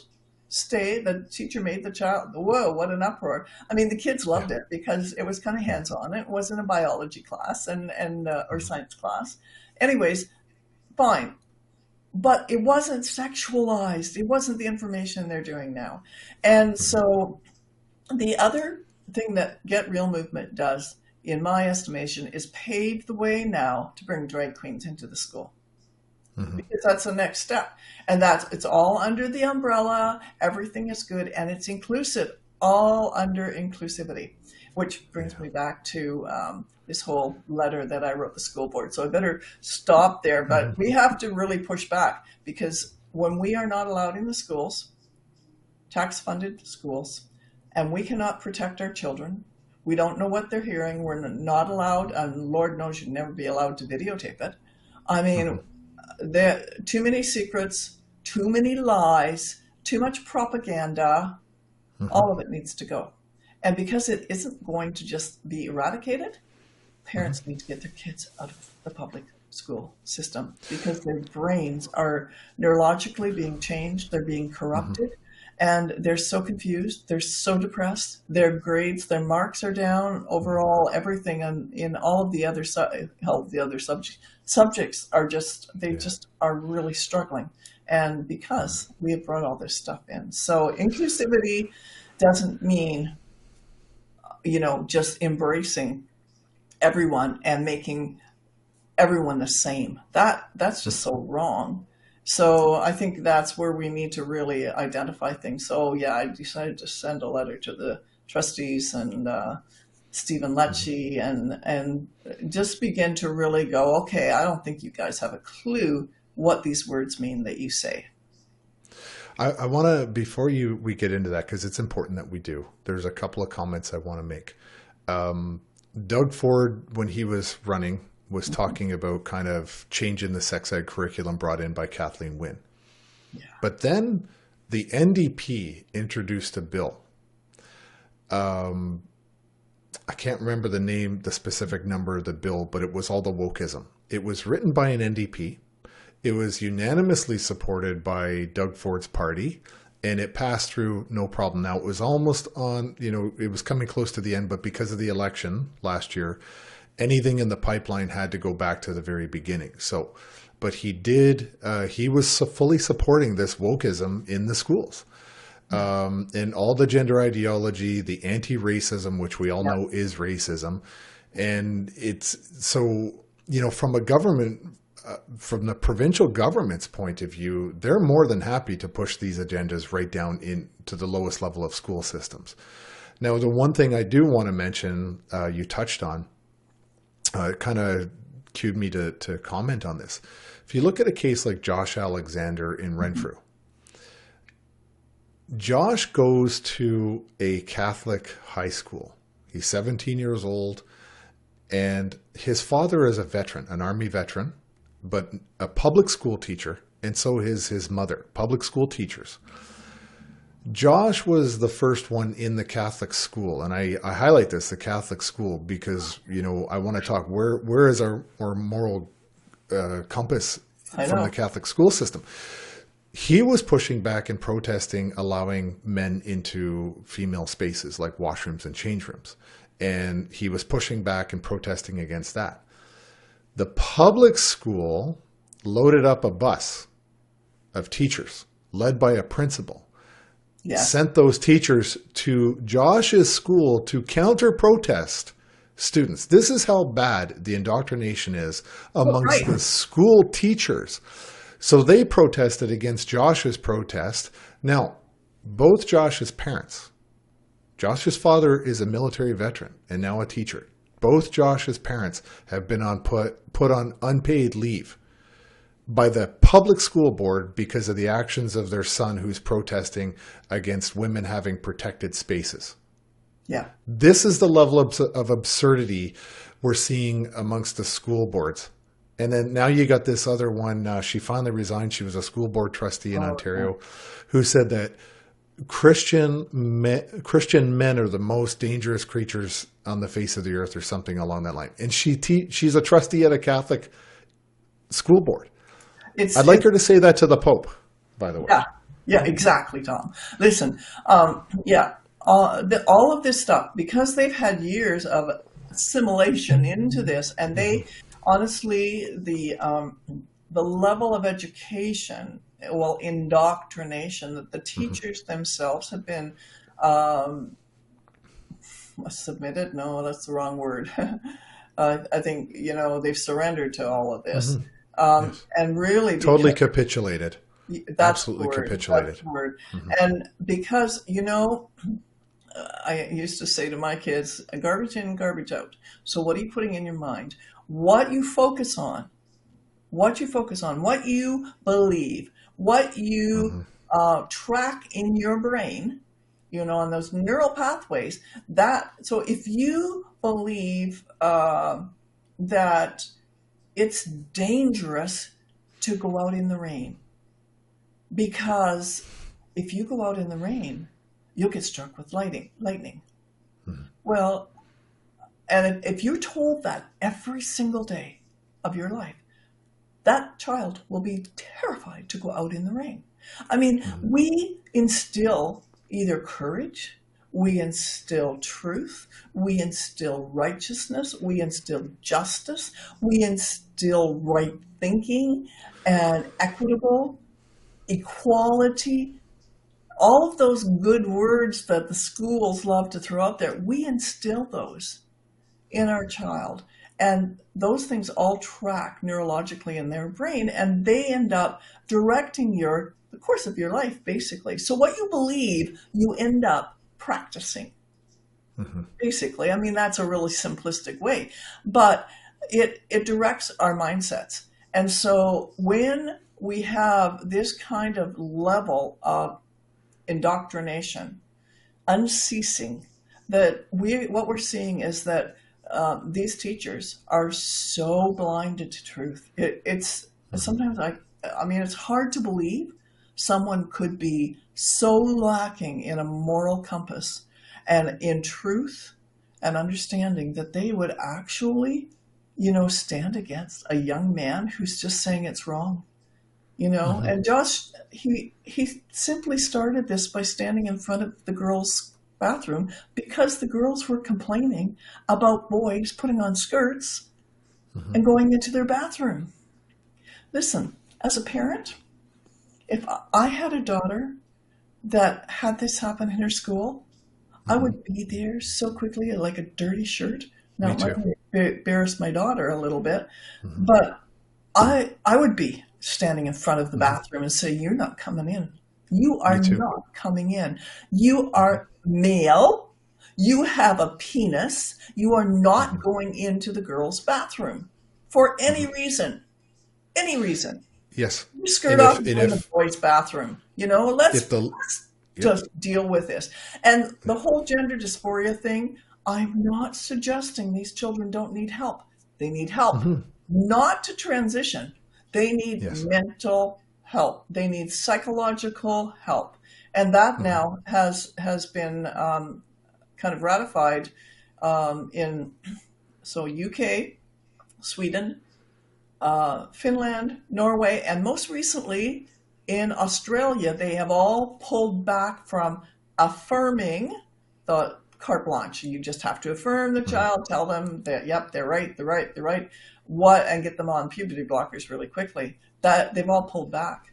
stay, the teacher made the child, whoa, what an uproar. I mean, the kids loved it because it was kind of hands-on. It wasn't a biology class or science class. Anyways, fine. But it wasn't sexualized. It wasn't the information they're doing now. And so the other thing that Get Real movement does, in my estimation, is pave the way now to bring drag queens into the school. Because that's the next step. And it's all under the umbrella. Everything is good and it's inclusive, all under inclusivity, which brings me back to this whole letter that I wrote the school board. So I better stop there, but we have to really push back, because when we are not allowed in the schools, tax-funded schools, and we cannot protect our children, we don't know what they're hearing, we're not allowed, and Lord knows you'd never be allowed to videotape it. I mean, there are too many secrets, too many lies, too much propaganda. All of it needs to go. And because it isn't going to just be eradicated, parents need to get their kids out of the public school system, because their brains are neurologically being changed, they're being corrupted, and they're so confused, they're so depressed, their grades, their marks are down, overall everything in all of the other subjects are just are really struggling. And because we have brought all this stuff in. So inclusivity doesn't mean, just embracing everyone and making everyone the same. That's just so wrong. So I think that's where we need to really identify things. So yeah, I decided to send a letter to the trustees and Stephen Lecce and just begin to really go, okay, I don't think you guys have a clue what these words mean that you say. I want to, before we get into that, because it's important that we do, there's a couple of comments I want to make. Doug Ford, when he was running, was talking about kind of changing the sex ed curriculum brought in by Kathleen Wynne. Yeah. But then the NDP introduced a bill. I can't remember the specific number of the bill, but it was all the wokeism. It was written by an NDP. It was unanimously supported by Doug Ford's party, and it passed through no problem. Now, it was almost on, it was coming close to the end, but because of the election last year, anything in the pipeline had to go back to the very beginning. So, but he was fully supporting this wokeism in the schools. And all the gender ideology, the anti-racism, which we all know is racism. And it's so, from a government, from the provincial government's point of view, they're more than happy to push these agendas right down into the lowest level of school systems. Now, the one thing I do want to mention, you touched on, it kind of cued me to comment on this. If you look at a case like Josh Alexander in Renfrew, Josh goes to a Catholic high school. He's 17 years old, and his father is a veteran, an Army veteran, but a public school teacher, and so is his mother, public school teachers. Josh was the first one in the Catholic school, and I highlight this, the Catholic school, because, I want to talk, where is our moral compass from the Catholic school system? He was pushing back and protesting allowing men into female spaces like washrooms and change rooms. And he was pushing back and protesting against that. The public school loaded up a bus of teachers led by a principal, sent those teachers to Josh's school to counter-protest students. This is how bad the indoctrination is amongst the school teachers. So they protested against Josh's protest. Now, both Josh's parents, Josh's father is a military veteran and now a teacher. Both Josh's parents have been put on unpaid leave by the public school board because of the actions of their son who's protesting against women having protected spaces. Yeah. This is the level of absurdity we're seeing amongst the school boards. And then now you got this other one. She finally resigned. She was a school board trustee in Oh, yeah. Ontario, who said that Christian men are the most dangerous creatures on the face of the earth, or something along that line. And she's a trustee at a Catholic school board. I'd like her to say that to the Pope, by the way. Yeah, yeah, exactly, Tom. Listen, yeah, all of this stuff, because they've had years of assimilation into this, and they honestly, the level of education, well, indoctrination that the teachers themselves have been submitted. No, that's the wrong word. I think they've surrendered to all of this, Yes. and really Totally capitulated. that's the Absolutely word. capitulated. That's the word. And because I used to say to my kids, garbage in, garbage out. So what are you putting in your mind? What you focus on, what you believe, what you track in your brain, on those neural pathways. So if you believe that it's dangerous to go out in the rain, because if you go out in the rain, you'll get struck with lightning. Well, and if you're told that every single day of your life, that child will be terrified to go out in the rain. I mean, we instill either courage, we instill truth, we instill righteousness, we instill justice, we instill right thinking and equitable, equality, all of those good words that the schools love to throw out there. We instill those in our child. And those things all track neurologically in their brain, and they end up directing the course of your life, basically. So what you believe, you end up practicing, basically. I mean, that's a really simplistic way, but it directs our mindsets. And so when we have this kind of level of indoctrination, unceasing, what we're seeing is that these teachers are so blinded to truth. It's sometimes I mean, it's hard to believe someone could be so lacking in a moral compass and in truth and understanding that they would actually, stand against a young man who's just saying it's wrong. And Josh, he simply started this by standing in front of the girls' bathroom because the girls were complaining about boys putting on skirts and going into their bathroom. Listen, as a parent, if I had a daughter that had this happen in her school, I would be there so quickly like a dirty shirt. Now, it might embarrass my daughter a little bit, but I would be standing in front of the bathroom and say, "You're not coming in. You are not coming in. You are male. You have a penis. You are not going into the girls' bathroom for any reason. Any reason. Yes. You skirt off in the boys' bathroom. Let's just deal with this." And the whole gender dysphoria thing, I'm not suggesting these children don't need help. They need help, not to transition. They need mental help. They need psychological help. And that now has been kind of ratified in UK, Sweden, Finland, Norway, and most recently in Australia. They have all pulled back from affirming the carte blanche. You just have to affirm the child, tell them that, yep, they're right, and get them on puberty blockers really quickly. That they've all pulled back.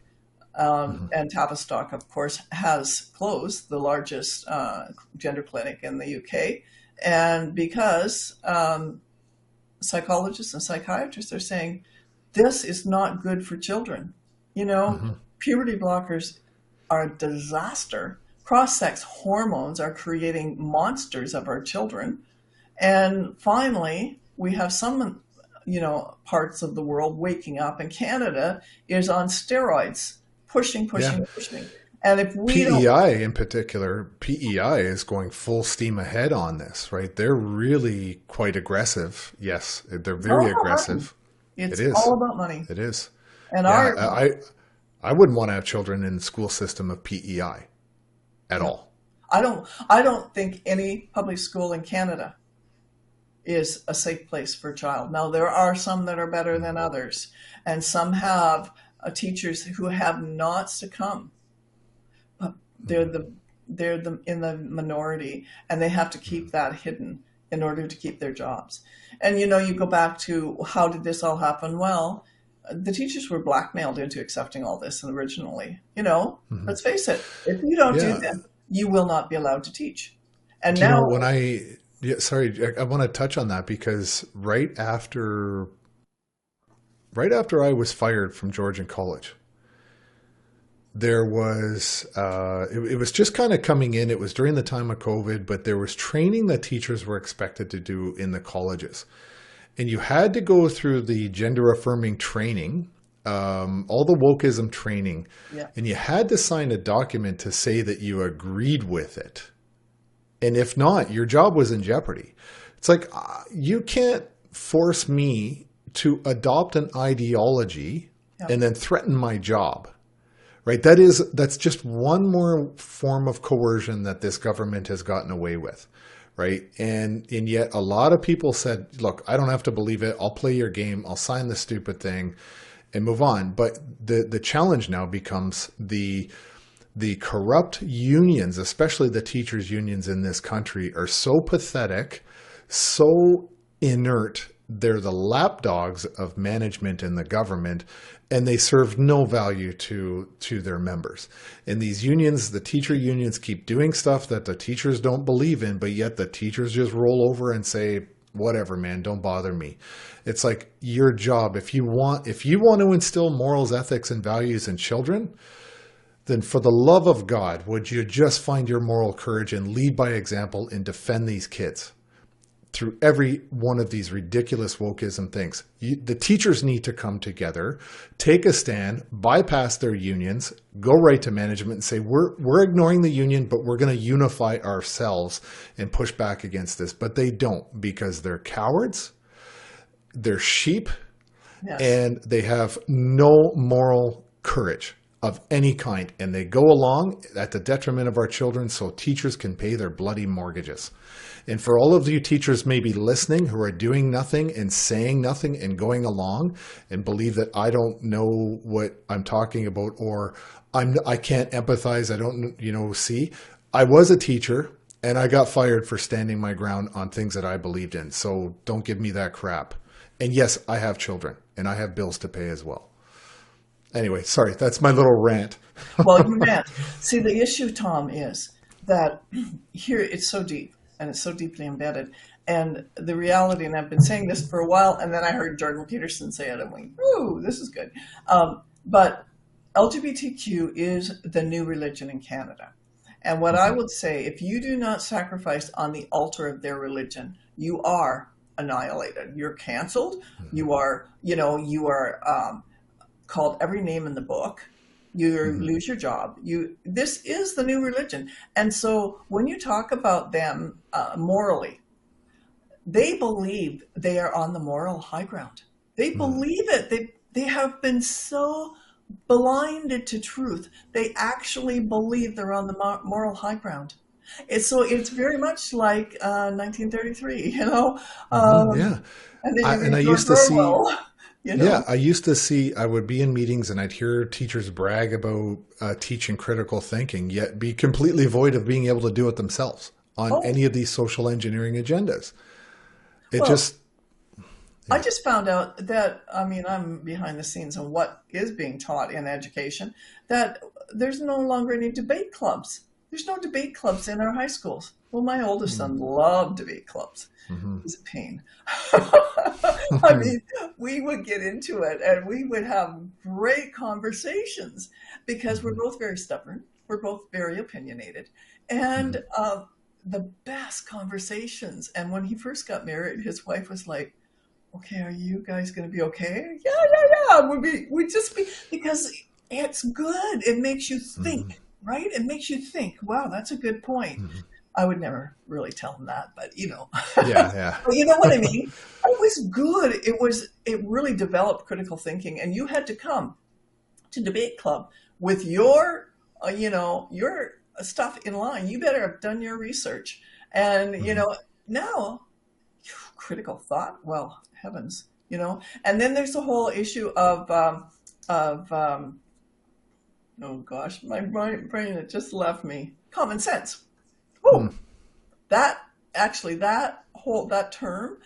And Tavistock, of course, has closed, the largest gender clinic in the UK. And because psychologists and psychiatrists are saying, this is not good for children. Puberty blockers are a disaster. Cross-sex hormones are creating monsters of our children. And finally, we have some, parts of the world waking up, and Canada is on steroids, pushing. And if we don't, PEI in particular, PEI is going full steam ahead on this, right? They're really quite aggressive. Yes, they're it's all very about money. aggressive. It It's is. all about money. It is. And Yeah, our, I wouldn't want to have children in the school system of PEI at no, all. I don't think any public school in Canada is a safe place for a child. Now, there are some that are better than others, and some have teachers who have not succumbed, but they're the in the minority, and they have to keep that hidden in order to keep their jobs. And you go back to how did this all happen? Well, the teachers were blackmailed into accepting all this originally. Hmm. Let's face it, if you don't do Yeah. this, you will not be allowed to teach. And Do you know now, when yeah, sorry, I want to touch on that because right after I was fired from Georgian College, there was it was just kind of coming in. It was during the time of COVID, but there was training that teachers were expected to do in the colleges, and you had to go through the gender affirming training, all the wokeism training, yeah, and you had to sign a document to say that you agreed with it. And if not, your job was in jeopardy. It's like, you can't force me to adopt an ideology yeah, and then threaten my job, right? That's just one more form of coercion that this government has gotten away with, right? And yet a lot of people said, look, I don't have to believe it. I'll play your game. I'll sign the stupid thing and move on. But the challenge now becomes the corrupt unions, especially the teachers' unions in this country, are so pathetic, so inert. They're the lapdogs of management and the government, and they serve no value to their members. And these unions, the teacher unions, keep doing stuff that the teachers don't believe in, but yet the teachers just roll over and say, whatever, man, don't bother me. It's like your job. If you want to instill morals, ethics, and values in children, then for the love of God, would you just find your moral courage and lead by example and defend these kids through every one of these ridiculous wokeism things? The teachers need to come together, take a stand, bypass their unions, go right to management and say, we're ignoring the union, but we're going to unify ourselves and push back against this. But they don't, because they're cowards, they're sheep, yes. and they have no moral courage of any kind, and they go along at the detriment of our children so teachers can pay their bloody mortgages. And for all of you teachers maybe listening who are doing nothing and saying nothing and going along and believe that I don't know what I'm talking about, or I can't empathize, I don't see. I was a teacher and I got fired for standing my ground on things that I believed in. So don't give me that crap. And yes, I have children and I have bills to pay as well. Anyway, sorry, that's my little rant. Well, you rant. See, the issue, Tom, is that here it's so deep and it's so deeply embedded. And the reality, and I've been saying this for a while, and then I heard Jordan Peterson say it, and went, ooh, this is good. But LGBTQ is the new religion in Canada. And what I would say, if you do not sacrifice on the altar of their religion, you are annihilated. You're canceled. You are, called every name in the book. You lose your job. This is the new religion. And so when you talk about them morally, they believe they are on the moral high ground. They believe it. They have been so blinded to truth. They actually believe they're on the moral high ground. It's very much like 1933, Yeah. and then you And I read George used to see, Orwell, yeah, I would be in meetings and I'd hear teachers brag about teaching critical thinking, yet be completely void of being able to do it themselves on Oh, any of these social engineering agendas. It well, just, I yeah. just found out that, I'm behind the scenes on what is being taught in education, that there's no longer any debate clubs. There's no debate clubs in our high schools. Well, my oldest son loved debate clubs. Mm-hmm. It was a pain. I mean, we would get into it and we would have great conversations because we're both very stubborn. We're both very opinionated. And the best conversations. And when he first got married, his wife was like, okay, are you guys going to be okay? Yeah. We'd just be, because it's good. It makes you Mm-hmm. think. right? It makes you think, wow, that's a good point. Mhm. I would never really tell them that, but Yeah, yeah. but you know what I mean? It was good. It really developed critical thinking, and you had to come to debate club with your stuff in line. You better have done your research. And, Mhm. now critical thought, well, heavens. And then there's the whole issue of oh gosh, my brain, it just left me. Common sense. Mm. Oh, that actually, that term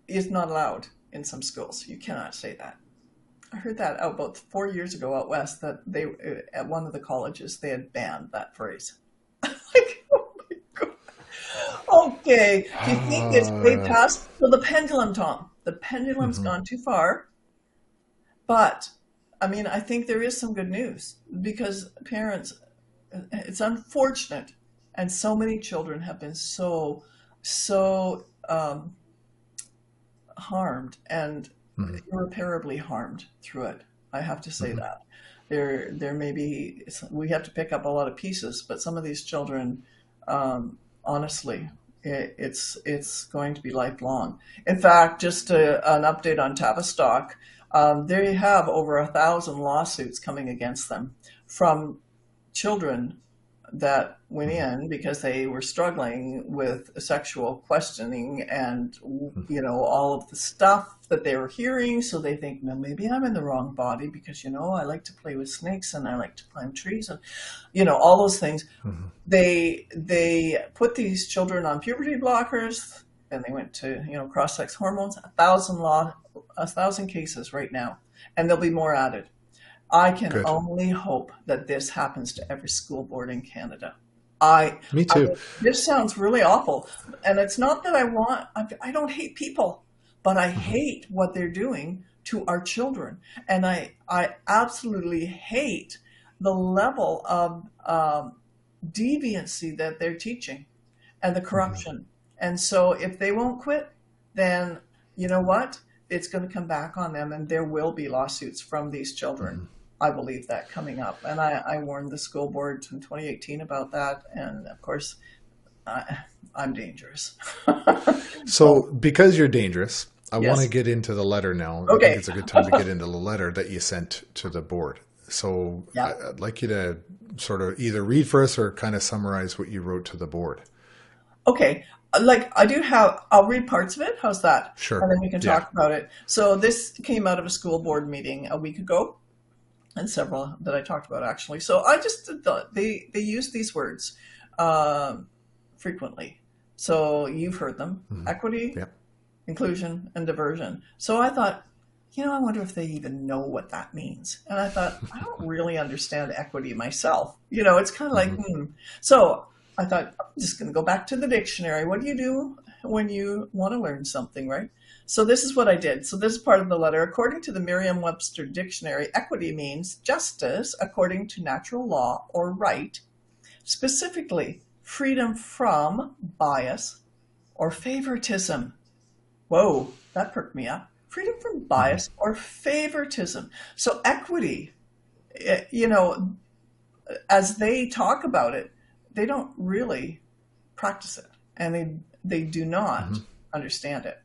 is not allowed in some schools. You cannot say that. I heard that out about 4 years ago out west, that they at one of the colleges they had banned that phrase. Like, oh my god. Okay, do you think it's way Uh, past? So the pendulum, Tom. The pendulum's mhm. gone too far. But I mean, I think there is some good news because parents. It's unfortunate, and so many children have been so harmed and Mhm. irreparably harmed through it. I have to say Mhm. that. There may be, we have to pick up a lot of pieces, but some of these children, honestly, it's going to be lifelong. In fact, just an update on Tavistock, they have over 1,000 lawsuits coming against them from children that went Mhm. in because they were struggling with sexual questioning and Mhm. all of the stuff that they were hearing. So they think, well, maybe I'm in the wrong body because I like to play with snakes and I like to climb trees and all those things. Mhm. They put these children on puberty blockers, and they went to cross-sex hormones. 1,000 cases right now, and there'll be more added. I can Good. only hope that this happens to every school board in Canada. I, Me I too. this sounds really awful, and it's not that I don't hate people, but I Mhm. hate what they're doing to our children, and I absolutely hate the level of deviancy that they're teaching and the Mhm. corruption. And so if they won't quit, then you know what? It's going to come back on them, and there will be lawsuits from these children. Mhm. I believe that coming up. And I warned the school board in 2018 about that. And of course, I'm dangerous. Oh, So, because you're dangerous, I want to yes. get into the letter now. I think Okay. it's a good time to get into the letter that you sent to the board. So, Yeah. I'd like you to sort of either read for us or kind of summarize what you wrote to the board. Okay. Like I'll read parts of it. How's that? Sure. And then we can Yeah. talk about it. So this came out of a school board meeting a week ago, and several that I talked about actually. So I just thought they use these words um, frequently. So you've heard them: Mhm. equity, Yeah. inclusion, and diversion. So I thought, I wonder if they even know what that means. And I thought, I don't really understand equity myself. It's kind of like, Mhm. So I thought, I'm just going to go back to the dictionary. What do you do when you want to learn something, right? So this is what I did. So this is part of the letter. According to the Merriam-Webster dictionary, equity means justice according to natural law or right, specifically freedom from bias or favoritism. Whoa, that perked me up. Freedom from Mhm. bias or favoritism. So equity, eh, you know, as they talk about it, they don't really practice it, and they do not Mhm. understand it.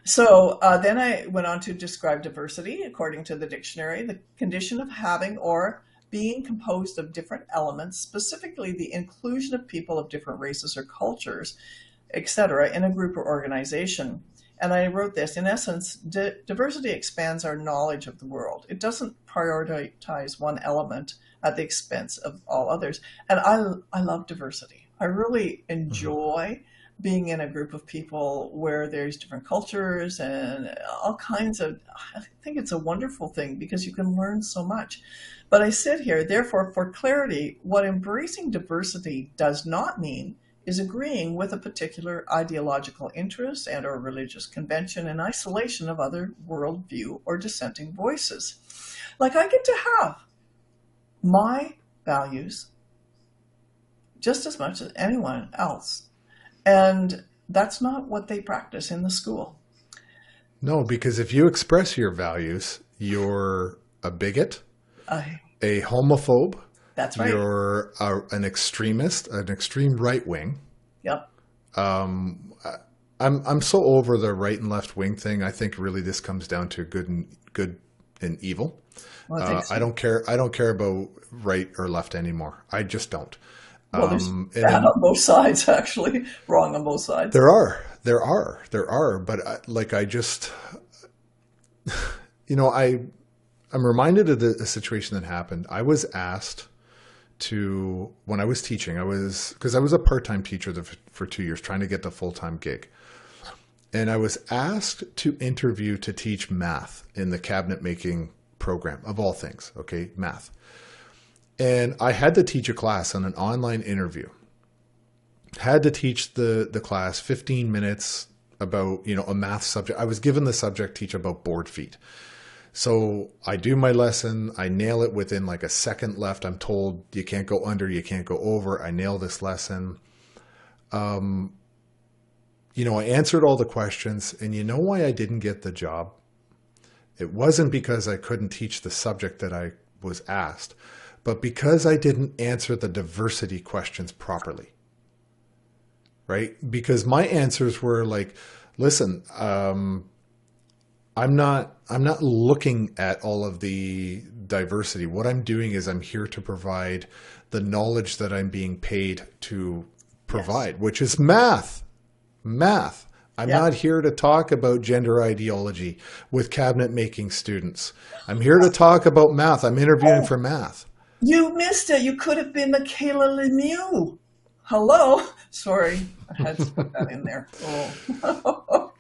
So then I went on to describe diversity, according to the dictionary, the condition of having or being composed of different elements, specifically the inclusion of people of different races or cultures, etc., in a group or organization. And I wrote this in essence, diversity expands our knowledge of the world. It doesn't prioritize one element at the expense of all others. And I love diversity. I really Mhm. enjoy being in a group of people where there's different cultures and all kinds of. I think it's a wonderful thing because you can learn so much. But I sit here, therefore, for clarity, what embracing diversity does not mean is agreeing with a particular ideological interest and or religious convention in isolation of other worldview or dissenting voices. Like I get to have my values just as much as anyone else. And that's not what they practice in the school. No, because if you express your values, you're a bigot, I a homophobe, That's right. You're an extremist, an extreme right wing. Yep. Um, I'm so over the right and left wing thing. I think really this comes down to good and evil. Well, I think so. I don't care. I don't care about right or left anymore. I just don't. Well, there's And bad then on both sides, actually. Wrong on both sides. there are. But I just, you know, I'm reminded of a situation that happened. I was asked to, when I was teaching, because I was a part-time teacher for 2 years trying to get the full-time gig. And I was asked to interview to teach math in the cabinet making program, of all things. Okay. Math. And I had to teach a class on an online interview. Had to teach the class 15 minutes about, a math subject. I was given the subject, teach about board feet. So I do my lesson. I nail it within like a second left. I'm told you can't go under, you can't go over. I nail this lesson. I answered all the questions, and you know why I didn't get the job? It wasn't because I couldn't teach the subject that I was asked, but because I didn't answer the diversity questions properly. Right? Because my answers were like, listen, I'm not looking at all of the diversity. What I'm doing is I'm here to provide the knowledge that I'm being paid to provide, yes, which is math. Math. I'm not here to talk about gender ideology with cabinet making students. I'm here to talk about math. I'm interviewing for math. You missed it. You could have been Michaela Lemieux. Hello. Sorry, I had to put that in there. Oh.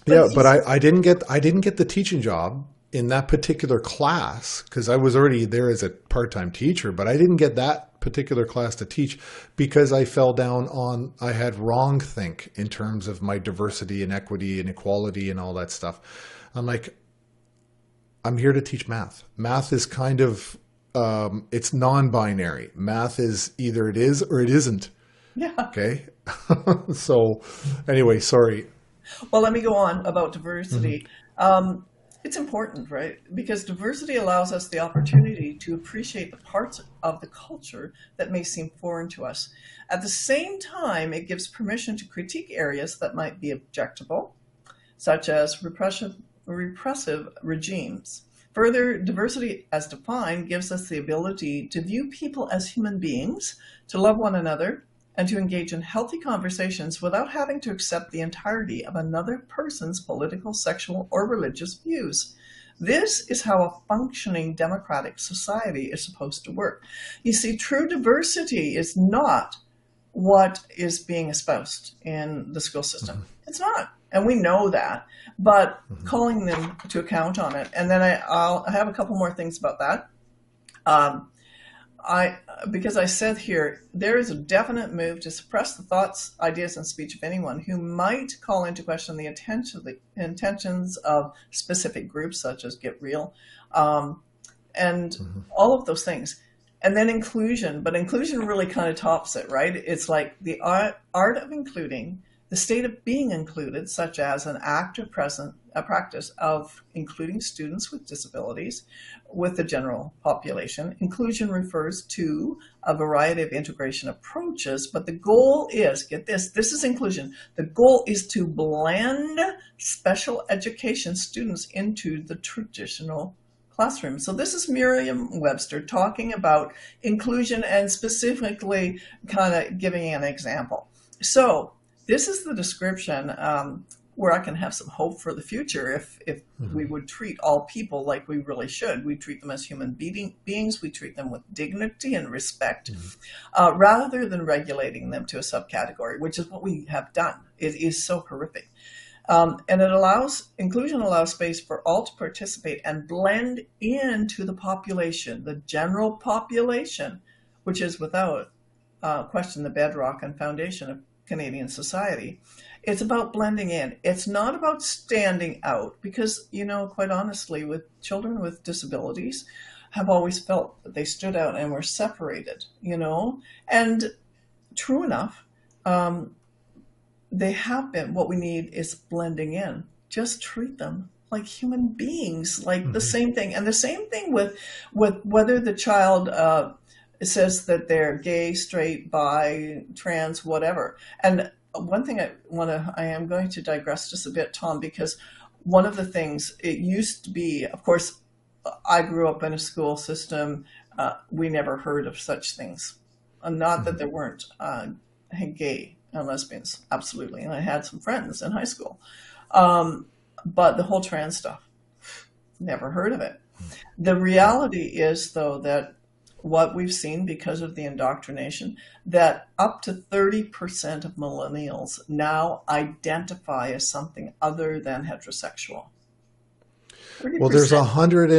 But I didn't get the teaching job in that particular class because I was already there as a part-time teacher, but I didn't get that particular class to teach because I fell down on, I had wrong think in terms of my diversity and equity and equality and all that stuff. I'm like, I'm here to teach math. Math is kind of, it's non-binary. Math is either it is or it isn't. Yeah. Okay. So anyway, sorry. Well, let me go on about diversity. It's important, right? Because diversity allows us the opportunity to appreciate the parts of the culture that may seem foreign to us. At the same time, it gives permission to critique areas that might be objectionable, such as repressive regimes. Further, diversity as defined gives us the ability to view people as human beings, to love one another, and to engage in healthy conversations without having to accept the entirety of another person's political, sexual, or religious views. This is how a functioning democratic society is supposed to work. You see, true diversity is not what is being espoused in the school system. It's not. And we know that, but calling them to account on it. And then I have a couple more things about that. Because I said here, there is a definite move to suppress the thoughts, ideas, and speech of anyone who might call into question the intentions of specific groups, such as Get Real, and all of those things. And then inclusion, but inclusion really kind of tops it, right? It's like the art of including, the state of being included, such as an active practice of including students with disabilities with the general population. Inclusion refers to a variety of integration approaches, but the goal is, get this is inclusion. The goal is to blend special education students into the traditional classroom. So this is Merriam-Webster talking about inclusion and specifically kind of giving an example. So this is the description where I can have some hope for the future if we would treat all people like we really should. We treat them as human beings. We treat them with dignity and respect rather than regulating them to a subcategory, which is what we have done. It is so horrific. And inclusion allows space for all to participate and blend into the population, the general population, which is without question the bedrock and foundation of Canadian society. It's about blending in. It's not about standing out because, quite honestly, with children with disabilities have always felt that they stood out and were separated, and true enough, they have been. What we need is blending in. Just treat them like human beings, like the same thing. And the same thing with whether the child It says that they're gay, straight, bi, trans, whatever. And one thing I am going to digress just a bit, Tom, because one of the things it used to be, of course, I grew up in a school system. We never heard of such things. Not that there weren't gay and lesbians, absolutely. And I had some friends in high school. But the whole trans stuff, never heard of it. The reality is, though, that what we've seen because of the indoctrination, that up to 30% of millennials now identify as something other than heterosexual. 30%. Well, there's 100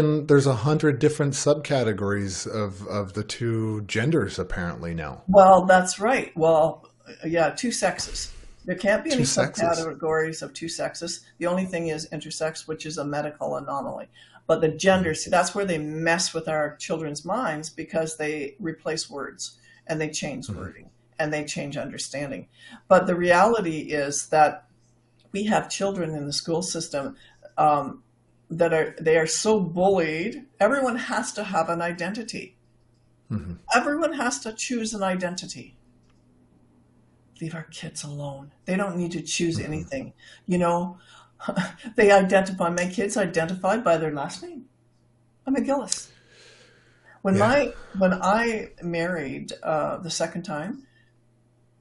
different subcategories of the two genders apparently now. Well, that's right. Well, yeah, two sexes. There can't be any Two sexes. subcategories of two sexes. The only thing is intersex, which is a medical anomaly. But the gender, see, that's where they mess with our children's minds, because they replace words and they change wording and they change understanding. But the reality is that we have children in the school system they are so bullied. Everyone has to have an identity. Everyone has to choose an identity. Leave our kids alone. They don't need to choose anything. You know, my kids identified by their last name. I'm a Gillies. When I married the second time,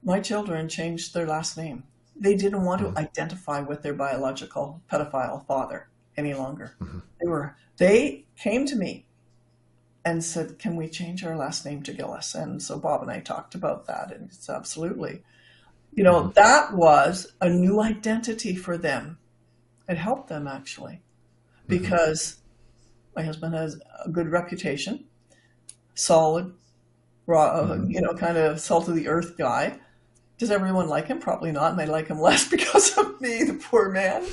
my children changed their last name. They didn't want to identify with their biological pedophile father any longer. They came to me and said, "Can we change our last name to Gillies?" And so Bob and I talked about that, and it's absolutely, you know, that was a new identity for them. It helped them, actually, because my husband has a good reputation, solid, raw, you know, kind of salt of the earth guy. Does everyone like him? Probably not, and they like him less because of me, the poor man.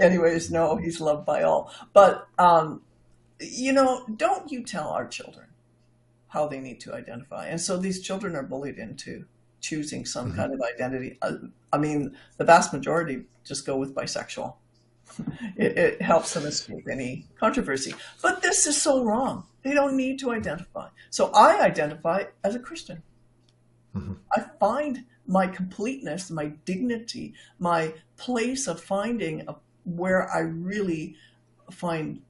Anyways, no, he's loved by all. But, you know, don't you tell our children how they need to identify. And so these children are bullied into choosing some kind of identity. I mean, the vast majority just go with bisexual. It helps them escape any controversy. But this is so wrong. They don't need to identify. So I identify as a Christian. I find my completeness, my dignity, my place of finding where I really find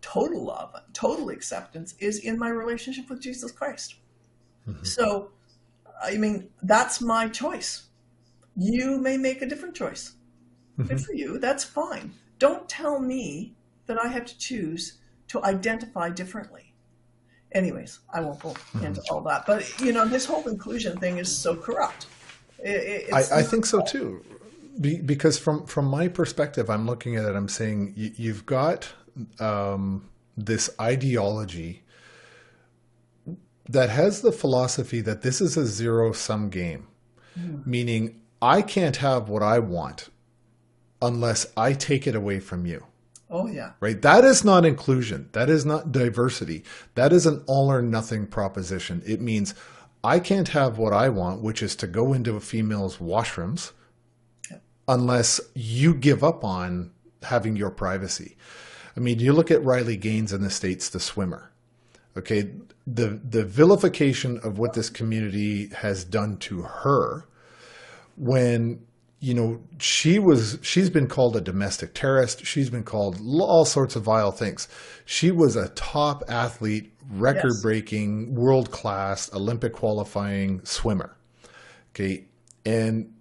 total love, total acceptance is in my relationship with Jesus Christ. So, I mean, that's my choice. You may make a different choice. Good for you. That's fine. Don't tell me that I have to choose to identify differently. Anyways, I won't go into all that. But, you know, this whole inclusion thing is so corrupt. I think so, too. Because from my perspective, I'm looking at it, I'm saying you've got this ideology that has the philosophy that this is a zero-sum game, meaning I can't have what I want unless I take it away from you. Oh, yeah. Right? That is not inclusion. That is not diversity. That is an all or nothing proposition. It means I can't have what I want, which is to go into a female's washrooms, unless you give up on having your privacy. I mean, you look at Riley Gaines in the States, the swimmer. Okay, the vilification of what this community has done to her, when, you know, she's been called a domestic terrorist. She's been called all sorts of vile things. She was a top athlete, record-breaking, world-class, Olympic qualifying swimmer. Okay, and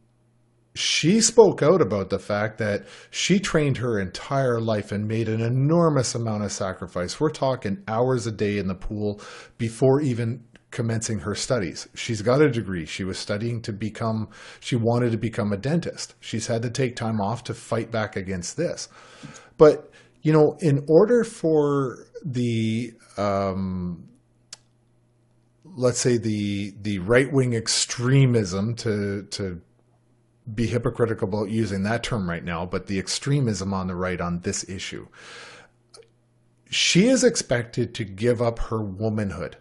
she spoke out about the fact that she trained her entire life and made an enormous amount of sacrifice. We're talking hours a day in the pool before even commencing her studies. She's got a degree. She was studying she wanted to become a dentist. She's had to take time off to fight back against this. But, you know, in order for the, let's say the right-wing extremism to be hypocritical about using that term right now, but the extremism on the right on this issue, she is expected to give up her womanhood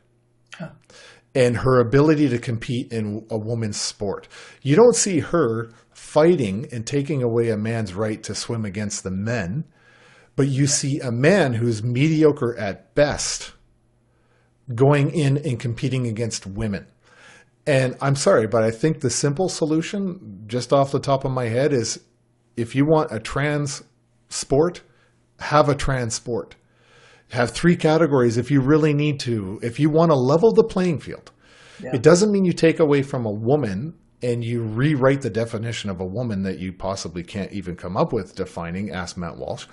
and her ability to compete in a woman's sport. You don't see her fighting and taking away a man's right to swim against the men, but you see a man who's mediocre at best going in and competing against women. And I'm sorry, but I think the simple solution, just off the top of my head, is if you want a trans sport, have a trans sport. Have 3 categories if you really need to. If you want to level the playing field. Yeah. It doesn't mean you take away from a woman and you rewrite the definition of a woman that you possibly can't even come up with defining, ask Matt Walsh.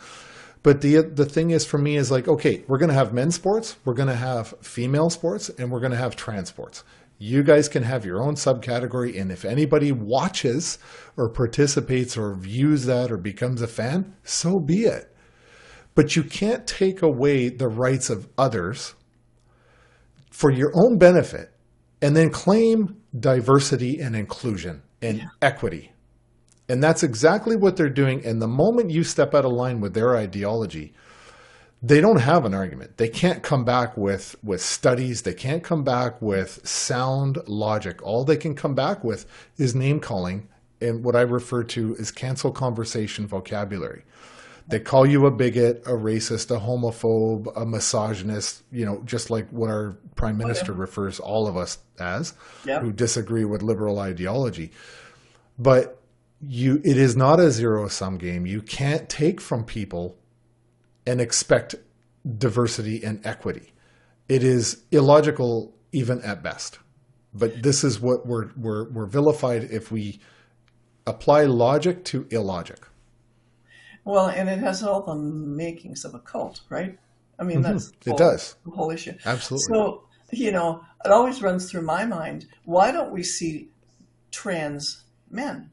But the thing is, for me, is like, okay, we're going to have men's sports, we're going to have female sports, and we're going to have trans sports. You guys can have your own subcategory, and if anybody watches or participates or views that or becomes a fan, so be it. But you can't take away the rights of others for your own benefit and then claim diversity and inclusion and equity. And that's exactly what they're doing. And the moment you step out of line with their ideology, they don't have an argument. They can't come back with studies. They can't come back with sound logic. All they can come back with is name calling and what I refer to as cancel conversation vocabulary. They call you a bigot, a racist, a homophobe, a misogynist, just like what our prime minister refers all of us as, who disagree with liberal ideology. But it is not a zero-sum game. You can't take from people and expect diversity and equity. It is illogical even at best. But this is what we're vilified if we apply logic to illogic. Well, and it has all the makings of a cult, right? I mean, that's it does. The whole issue. Absolutely. So, it always runs through my mind, why don't we see trans men?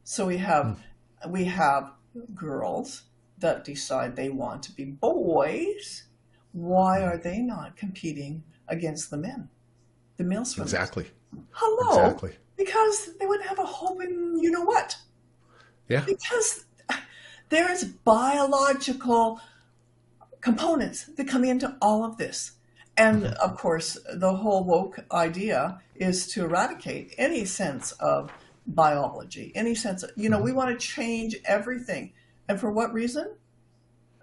So we have girls that decide they want to be boys. Why are they not competing against the men, the male swimmers? Exactly. Hello. Exactly. Because they wouldn't have a hope in what? Yeah. Because there is biological components that come into all of this. And of course, the whole woke idea is to eradicate any sense of biology, any sense of, we want to change everything. And for what reason?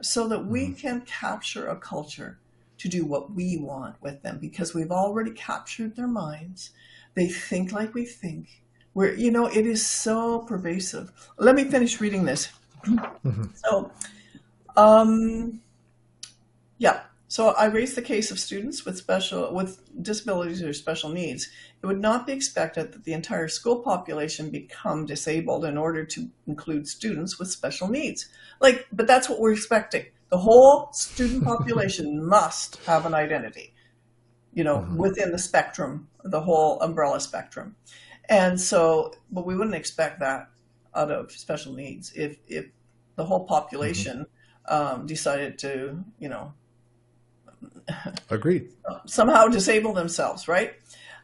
So that we can capture a culture to do what we want with them, because we've already captured their minds. They think like we think. It is so pervasive. Let me finish reading this. So, So I raised the case of students with disabilities or special needs. It would not be expected that the entire school population become disabled in order to include students with special needs. But that's what we're expecting. The whole student population must have an identity, within the spectrum, the whole umbrella spectrum. And so, but we wouldn't expect that out of special needs if the whole population decided to, agreed, somehow disable themselves, right?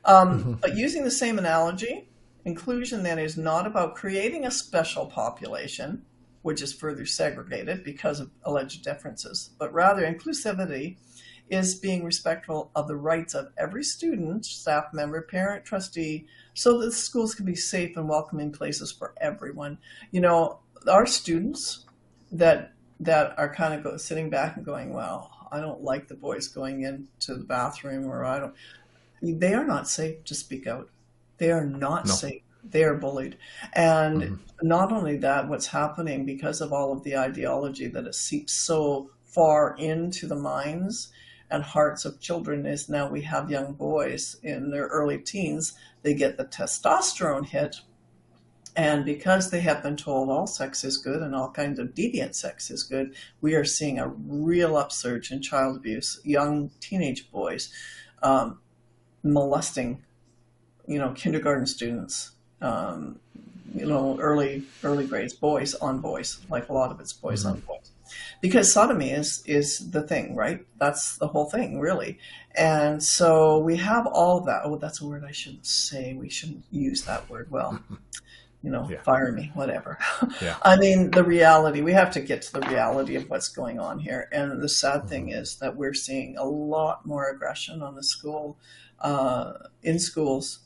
But using the same analogy, inclusion then is not about creating a special population, which is further segregated because of alleged differences, but rather inclusivity is being respectful of the rights of every student, staff member, parent, trustee, so that schools can be safe and welcoming places for everyone. Our students that are kind of sitting back and going, well, I don't like the boys going into the bathroom, or they are not safe to speak out. They are not safe. They are bullied. And not only that, what's happening because of all of the ideology that has seeped so far into the minds and hearts of children is now we have young boys in their early teens, they get the testosterone hit. And because they have been told all sex is good and all kinds of deviant sex is good, we are seeing a real upsurge in child abuse, young teenage boys molesting, kindergarten students, early grades, boys on boys, like a lot of it's boys on boys. Because sodomy is the thing, right? That's the whole thing, really. And so we have all of that. Oh, that's a word I shouldn't say. We shouldn't use that word. Well, fire me, whatever. Yeah. I mean, the reality, we have to get to the reality of what's going on here. And the sad thing is that we're seeing a lot more aggression on the school, in schools,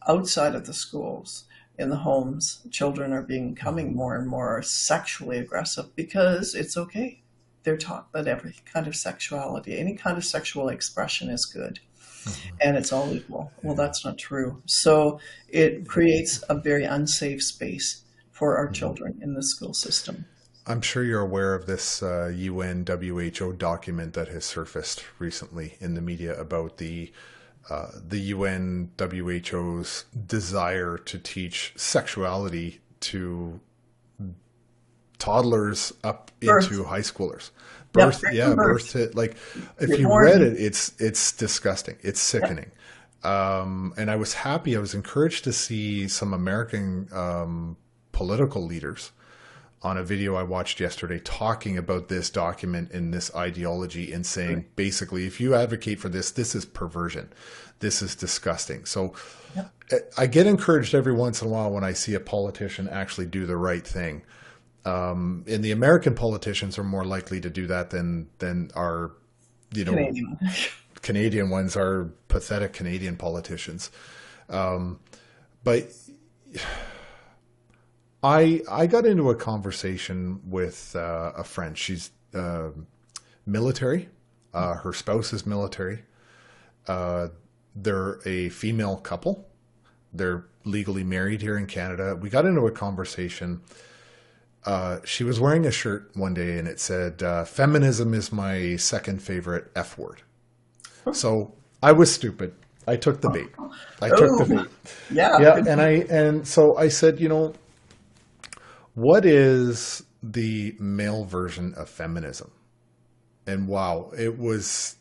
outside of the schools, in the homes. Children are becoming more and more sexually aggressive because it's okay. They're taught that every kind of sexuality, any kind of sexual expression is good. Mhm. and it's all equal. Well, Yeah. that's not true. So it creates a very unsafe space for our Mhm. children in the school system. I'm sure you're aware of this UN WHO document that has surfaced recently in the media about the UN WHO's desire to teach sexuality to toddlers up Birth. into high schoolers. Yep, Birth, right yeah, from birth birth. to like, if You're you read born. it, it's disgusting. It's Yep. sickening. And I was happy. I was encouraged to see some American political leaders on a video I watched yesterday talking about this document and this ideology and saying basically, if you advocate for this, this is perversion. This is disgusting. So Yep. I get encouraged every once in a while when I see a politician actually do the right thing. And the American politicians are more likely to do that than our, you know, Canadian. Canadian ones, are pathetic Canadian politicians. But I got into a conversation with a friend. She's military. Her spouse is military. They're a female couple. They're legally married here in Canada. We got into a conversation. She was wearing a shirt one day and it said, feminism is my second favorite F word. So I was stupid. I took the bait. I took the Oh, bait. yeah. Yeah. Good. And so I said, you know, what is the male version of feminism? And wow, it was,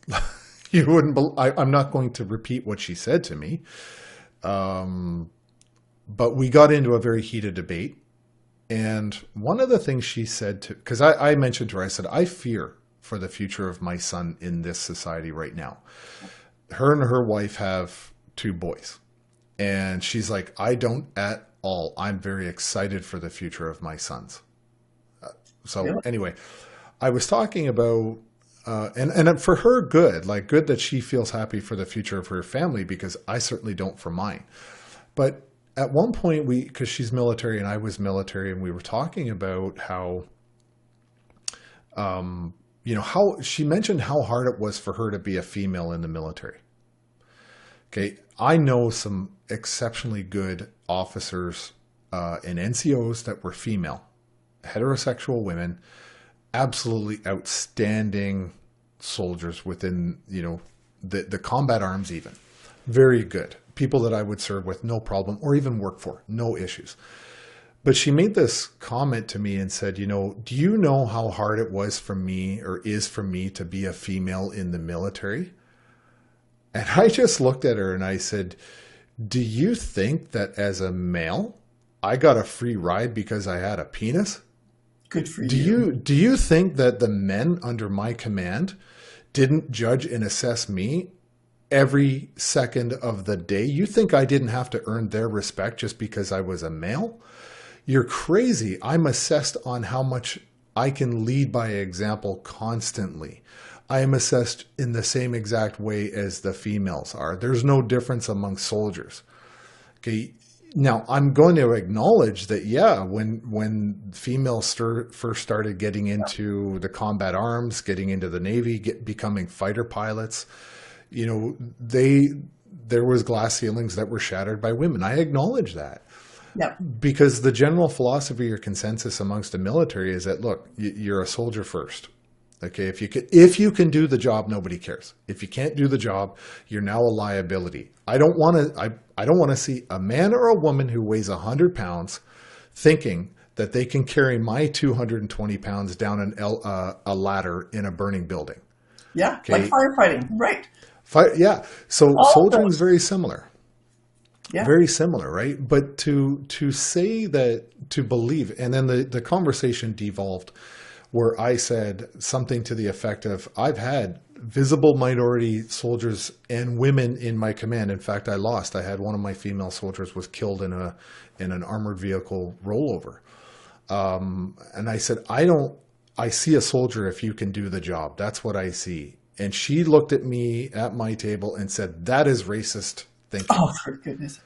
you wouldn't, I'm not going to repeat what she said to me. But we got into a very heated debate. And one of the things she said to, because I mentioned to her, I said, I fear for the future of my son in this society right now. Her and her wife have 2 boys. And she's like, I don't at all. I'm very excited for the future of my sons. So Really? anyway, I was talking about, and for her, good, like good that she feels happy for the future of her family, because I certainly don't for mine. But at one point, because she's military and I was military, and we were talking about how, how she mentioned how hard it was for her to be a female in the military. Okay, I know some exceptionally good officers and NCOs that were female, heterosexual women, absolutely outstanding soldiers within, the combat arms even. Very good. People that I would serve with, no problem, or even work for, no issues. But she made this comment to me and said, do you know how hard it was for me, or is for me, to be a female in the military? And I just looked at her and I said, do you think that as a male, I got a free ride because I had a penis? Good for Do you. you think that the men under my command didn't judge and assess me every second of the day? You think I didn't have to earn their respect just because I was a male? You're crazy. I'm assessed on how much I can lead by example constantly. I am assessed in the same exact way as the females are. There's no difference among soldiers. Okay. Now, I'm going to acknowledge that, yeah, when females first started getting into the combat arms, getting into the Navy, becoming fighter pilots, there was glass ceilings that were shattered by women. I acknowledge that. Yeah. Because the general philosophy or consensus amongst the military is that, look, you're a soldier first. Okay, if you can do the job, nobody cares. If you can't do the job, you're now a liability. I don't want to see a man or a woman who weighs 100 pounds thinking that they can carry my 220 pounds down a ladder in a burning building. Yeah. Like Okay, firefighting. Right. yeah. So All of soldiering is those. very similar. Yeah. Very similar, right? But to say that, to believe, and then the conversation devolved where I said something to the effect of, I've had visible minority soldiers and women in my command. In fact, I had one of my female soldiers was killed in an armored vehicle rollover. And I said, I see a soldier if you can do the job. That's what I see. And she looked at me at my table and said, that is racist thinking. Oh, for goodness.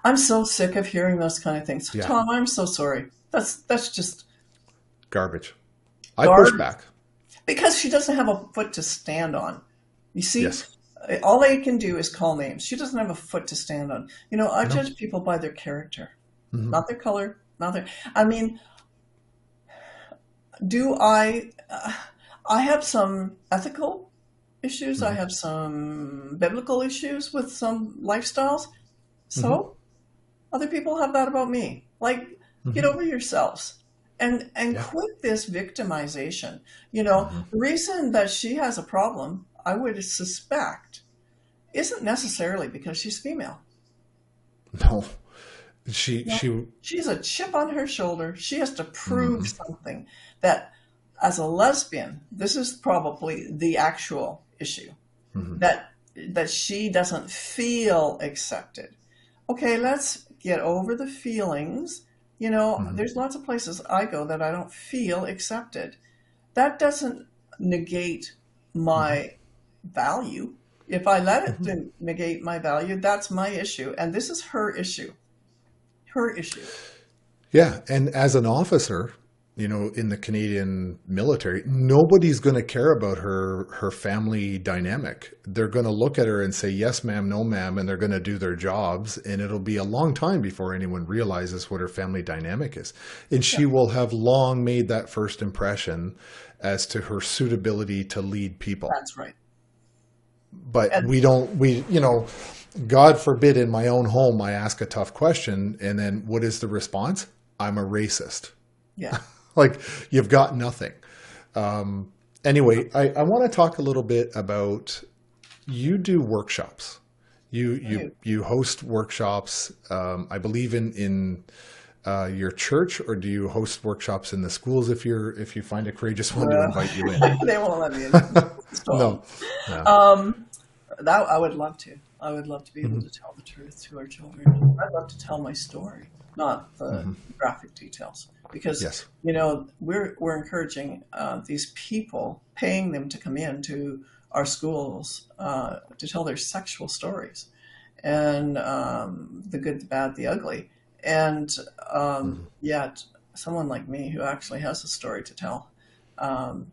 I'm so sick of hearing those kind of things. Yeah, Tom, I'm so sorry. That's just garbage. I push garbage. back. Because she doesn't have a foot to stand on. You see, Yes. All they can do is call names. She doesn't have a foot to stand on. I No. judge people by their character, Hmm. not their color, not their. I mean, do I? I have some ethical issues. I Hmm. have some biblical issues with some lifestyles. Hmm. So other people have that about me. Like, get Hmm. over yourselves and Yeah. quit this victimization. Hmm. The reason that she has a problem, I would suspect, isn't necessarily because she's female. No. She, No, she, she's a chip on her shoulder. She has to prove hmm. something that, as a lesbian, this is probably the actual issue Hmm. that she doesn't feel accepted. Okay, let's get over the feelings. Hmm. There's lots of places I go that I don't feel accepted. That doesn't negate Hmm. my value. If I let it Hmm. negate my value, that's my issue. And this is her issue. Her issue. Yeah. And as an officer, in the Canadian military, nobody's going to care about her family dynamic. They're going to look at her and say, yes, ma'am, no, ma'am, and they're going to do their jobs. And it'll be a long time before anyone realizes what her family dynamic is. And Yeah, she will have long made that first impression as to her suitability to lead people. that's right. But And God forbid in my own home, I ask a tough question. And then what is the response? I'm a racist. yeah, Like, you've got nothing. Anyway, I want to talk a little bit about, you do workshops. You I you do. you host workshops. I believe in your church, or do you host workshops in the schools if you find a courageous one to Well, invite you in? they won't let me in. It's No, told. no. Um, that I would love to. I would love to be able Hmm. to tell the truth to our children. I'd love to tell my story, not the Hmm. graphic details, because Yes. we're encouraging these people, paying them to come in to our schools to tell their sexual stories, and the good, the bad, the ugly, and Hmm. yet someone like me who actually has a story to tell. Um,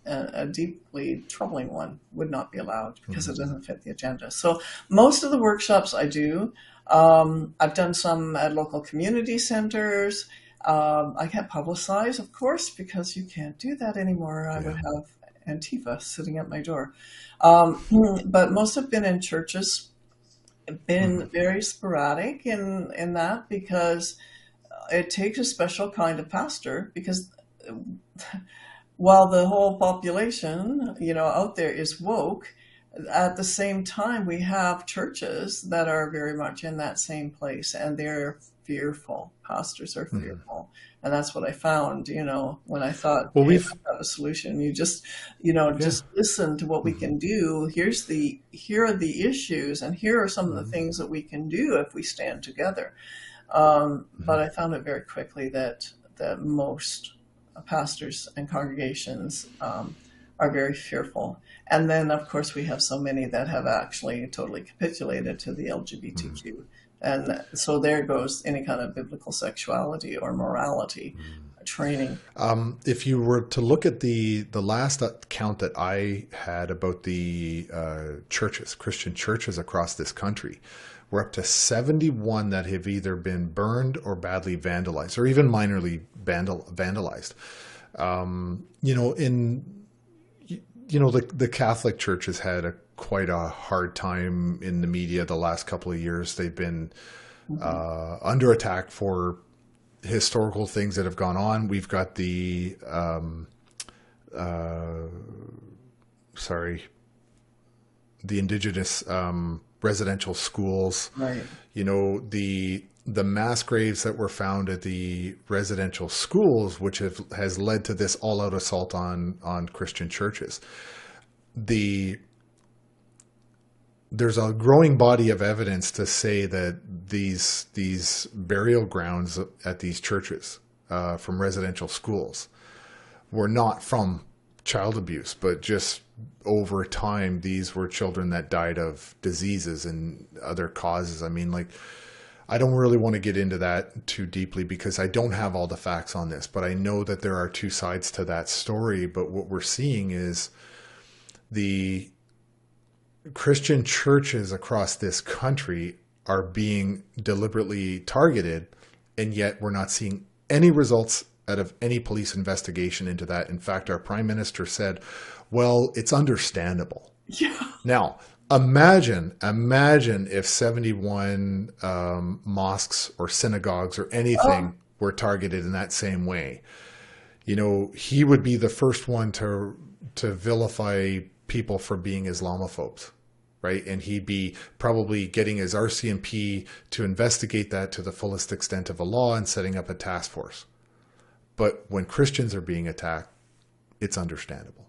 a deeply troubling one would not be allowed because Hmm. it doesn't fit the agenda. So most of the workshops I do, I've done some at local community centers. I can't publicize, of course, because you can't do that anymore. I would Yeah. have Antifa sitting at my door. But most have been in churches, Hmm. been very sporadic in that because it takes a special kind of pastor because while the whole population, out there is woke, at the same time, we have churches that are very much in that same place and they're fearful. Pastors are Hmm. fearful. And that's what I found, when I thought, Well, hey, we've I've got a solution. You just, yeah. just listen to what we Hmm. can do. Here are the issues and here are some of the Hmm. things that we can do if we stand together. Hmm. But I found it very quickly that most pastors and congregations are very fearful. And then, of course, we have so many that have actually totally capitulated to the Hmm. LGBTQ. And so there goes any kind of biblical sexuality or morality training. If you were to look at the last count that I had about the churches, Christian churches across this country, we're up to 71 that have either been burned or badly vandalized, or even minorly vandalized. In the Catholic Church has had quite a hard time in the media the last couple of years. They've been Mhm. under attack for historical things that have gone on. We've got uh, sorry, the indigenous residential schools. Right. The mass graves that were found at the residential schools, which has led to this all-out assault on Christian churches. There's a growing body of evidence to say that these burial grounds at these churches from residential schools were not from child abuse, but just over time, these were children that died of diseases and other causes. I mean, like, I don't really want to get into that too deeply because I don't have all the facts on this, but I know that there are two sides to that story. But what we're seeing is the Christian churches across this country are being deliberately targeted, and yet we're not seeing any results out of any police investigation into that. In fact, our prime minister said, well, it's understandable. Yeah. Now, imagine if 71 mosques or synagogues or Oh, anything were targeted in that same way. You know, he would be the first one to vilify people for being Islamophobes, right? And he'd be probably getting his RCMP to investigate that to the fullest extent of the law and setting up a task force. But when Christians are being attacked, it's understandable,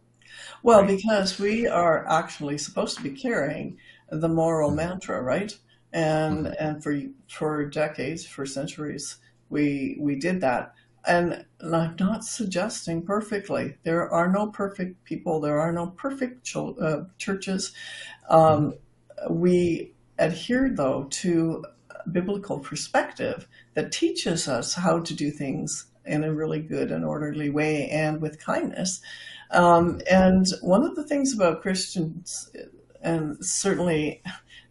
well, right? because we are actually supposed to be carrying the moral Mm-hmm. mantra, right? Mm-hmm. And for decades, for centuries, we did that. And I'm not suggesting perfectly. There are no perfect people. There are no perfect churches. Mm-hmm. Um, we adhere, though, to a biblical perspective that teaches us how to do things in a really good and orderly way and with kindness. Mm-hmm. And one of the things about Christians, and certainly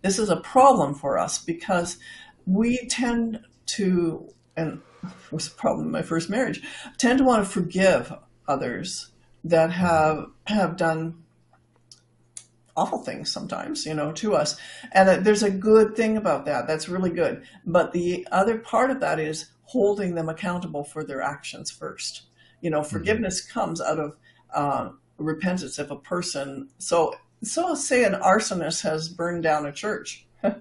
this is a problem for us because we tend to, and it was a problem in my first marriage, tend to want to forgive others that Mm-hmm. have done awful things sometimes, to us. And there's a good thing about that. That's really good. But the other part of that is holding them accountable for their actions first. Mm-hmm. Forgiveness comes out of repentance. If a person, so say an arsonist has burned down a church, Mm-hmm.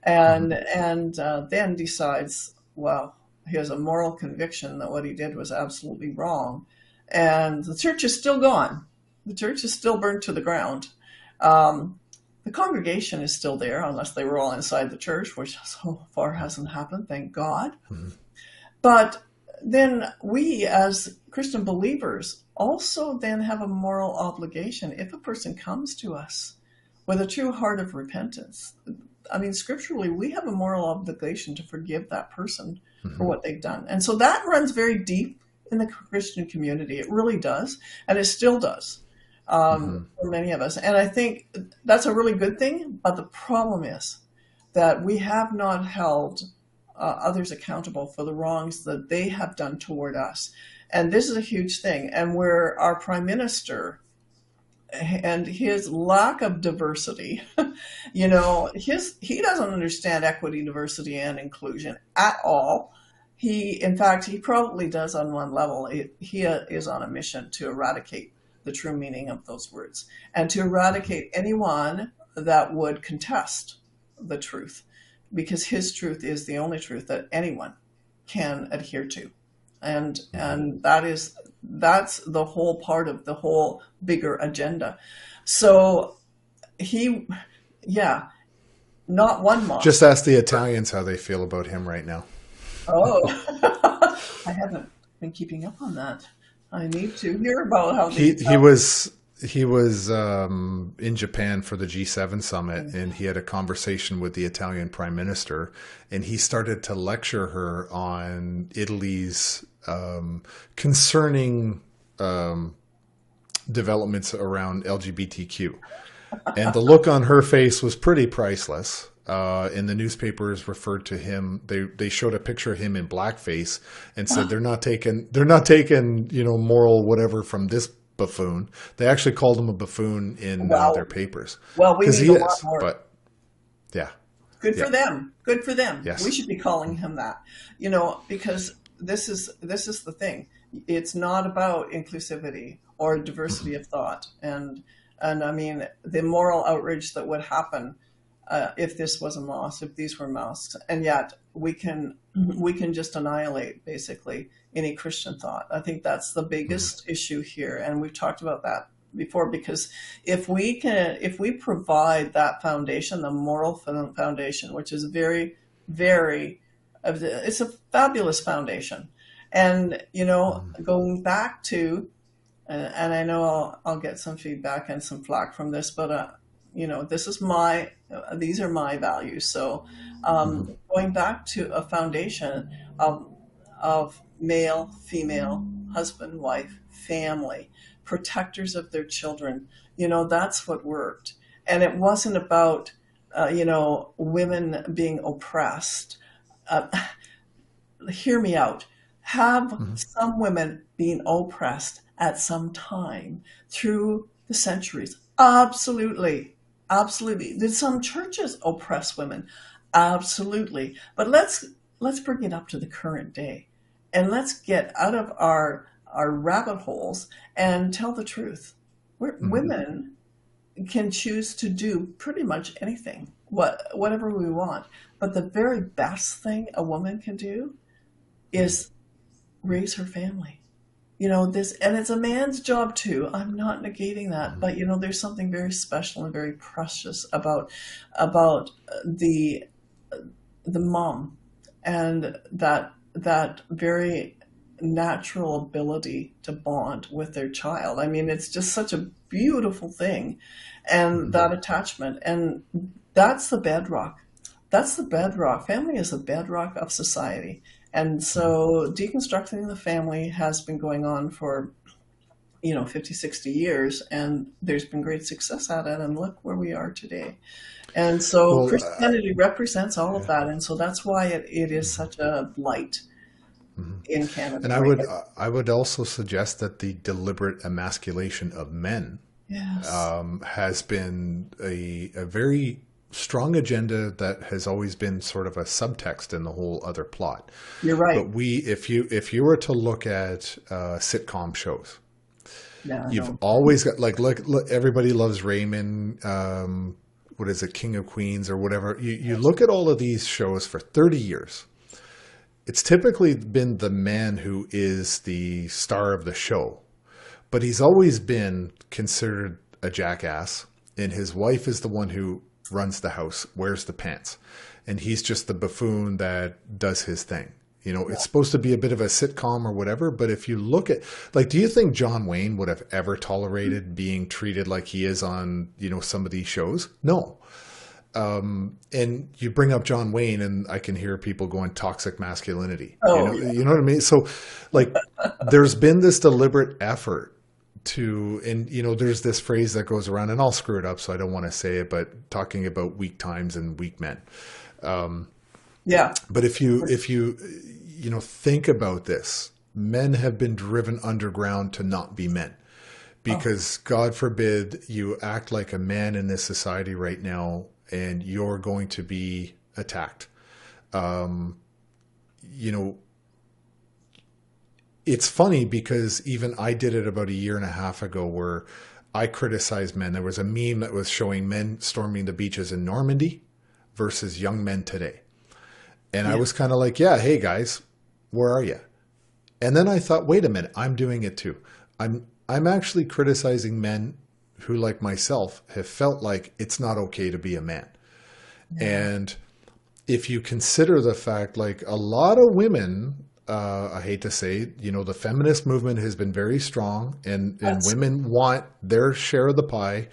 and then decides, well, he has a moral conviction that what he did was absolutely wrong, and the church is still gone. The church is still burned to the ground. um, the congregation is still there, unless they were all inside the church, which so far hasn't happened, thank God. Mm-hmm. But then we, as Christian believers, also then have a moral obligation. If a person comes to us with a true heart of repentance, I mean, scripturally, we have a moral obligation to forgive that person for Mm-hmm. what they've done. And so that runs very deep in the Christian community. It really does. And it still does, Mm-hmm. for many of us. And I think that's a really good thing. But the problem is that we have not held others accountable for the wrongs that they have done toward us. And this is a huge thing. And where our prime minister and his lack of diversity, he doesn't understand equity, diversity, and inclusion at all. In fact, he probably does on one level. He is on a mission to eradicate the true meaning of those words and to Mm-hmm. eradicate anyone that would contest the truth, because his truth is the only truth that anyone can adhere to. and Mm-hmm. and that's the whole part of the whole bigger agenda. So he, yeah, not one Just mosque. ask the Italians how they feel about him right now. Oh, I haven't been keeping up on that. I need to hear about how the He he Italians. was he was in Japan for the G7 summit, and he had a conversation with the Italian prime minister, and he started to lecture her on Italy's concerning developments around LGBTQ. And the look on her face was pretty priceless. And the newspapers referred to him. They showed a picture of him in blackface and said they're not taking moral whatever from this buffoon. They actually called him a buffoon in their Wow. papers Well, we because need he a lot is. more. But yeah, Good yeah, for them. Good for them. We yes, should be calling him that, because this is the thing. It's not about inclusivity or diversity of thought, and I mean the moral outrage that would happen if this was a mosque, if these were mosques, and yet we can just annihilate basically any Christian thought. I think that's the mm-hmm. biggest issue here, and we've talked about that before, because if we provide that foundation, the moral foundation, which is very, very, it's a fabulous foundation. And Mm-hmm. going back to, and I know I'll get some feedback and some flack from this, but this is these are my values. So Mm-hmm. going back to a foundation of male, female, husband, wife, family, protectors of their children, that's what worked. and it wasn't about, women being oppressed. Uh, Hear me out. Have Hmm. some women been oppressed at some time through the centuries? Absolutely. Absolutely. Did some churches oppress women? Absolutely. But let's bring it up to the current day, and let's get out of our rabbit holes and tell the truth. Hmm. Women can choose to do pretty much anything, whatever we want. But the very best thing a woman can do Hmm. is raise her family. This, and it's a man's job too. I'm not negating that, Hmm. but there's something very special and very precious about the mom, and that very natural ability to bond with their child. I mean, it's just such a beautiful thing, and Hmm. that attachment, and that's the bedrock. That's the bedrock. Family is the bedrock of society. And Hmm. so deconstructing the family has been going on for 50, 60 years, and there's been great success at it, and look where we are today. And so Well, Christianity represents all of yeah. that, and so that's why it is Hmm. such a blight Hmm. in Canada And I right would now. I would also suggest that the deliberate emasculation of men Yes, has been a very strong agenda that has always been sort of a subtext in the whole other plot. you're But right. if you were to look at sitcom shows, Yeah, I you've know. always got like look everybody loves Raymond. What is it, King of Queens or whatever? You Yes. look at all of these shows for 30 years. It's typically been the man who is the star of the show, but he's always been considered a jackass, and his wife is the one who runs the house, wears the pants, and he's just the buffoon that does his thing. It's supposed to be a bit of a sitcom or whatever, but if you look at, like, do you think John Wayne would have ever tolerated being treated like he is on, some of these shows? No. And you bring up John Wayne, and I can hear people going toxic masculinity. You Oh, know, yeah. you know what I mean? So, like, there's been this deliberate effort to, and there's this phrase that goes around, and I'll screw it up, so I don't want to say it, but talking about weak times and weak men. Yeah. But if you think about this, men have been driven underground to not be men, Oh, because God forbid you act like a man in this society right now and you're going to be attacked. You know, it's funny because even I did it about a year and a half ago where I criticized men. There was a meme that was showing men storming the beaches in Normandy versus young men today. And I yeah. was kind of like, yeah, hey guys, where are you? And then I thought, wait a minute, I'm doing it too. I'm actually criticizing men who, like myself, have felt like it's not okay to be a man. Yeah. And if you consider the fact, like a lot of women, I hate to say, the feminist movement has been very strong, and That's women want their share of the pie,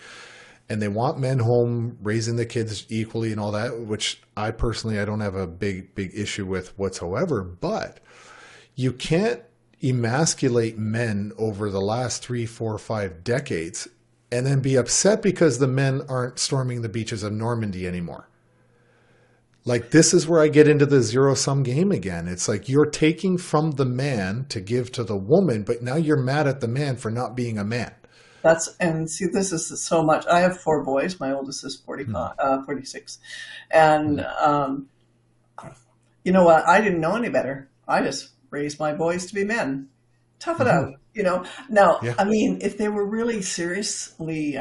and they want men home raising the kids equally and all that, which I personally, I don't have a big issue with whatsoever. But you can't emasculate men over the last 3, 4, 5 decades and then be upset because the men aren't storming the beaches of Normandy anymore. Like, this is where I get into the zero sum game again. It's like you're taking from the man to give to the woman, but now you're mad at the man for not being a man. and see, this is so much. I have four boys. My oldest is Hmm. 46. And Hmm. you know what? I didn't know any better. I just raised my boys to be men. Tough it Hmm. out. Now, Yeah. I mean, if they were really seriously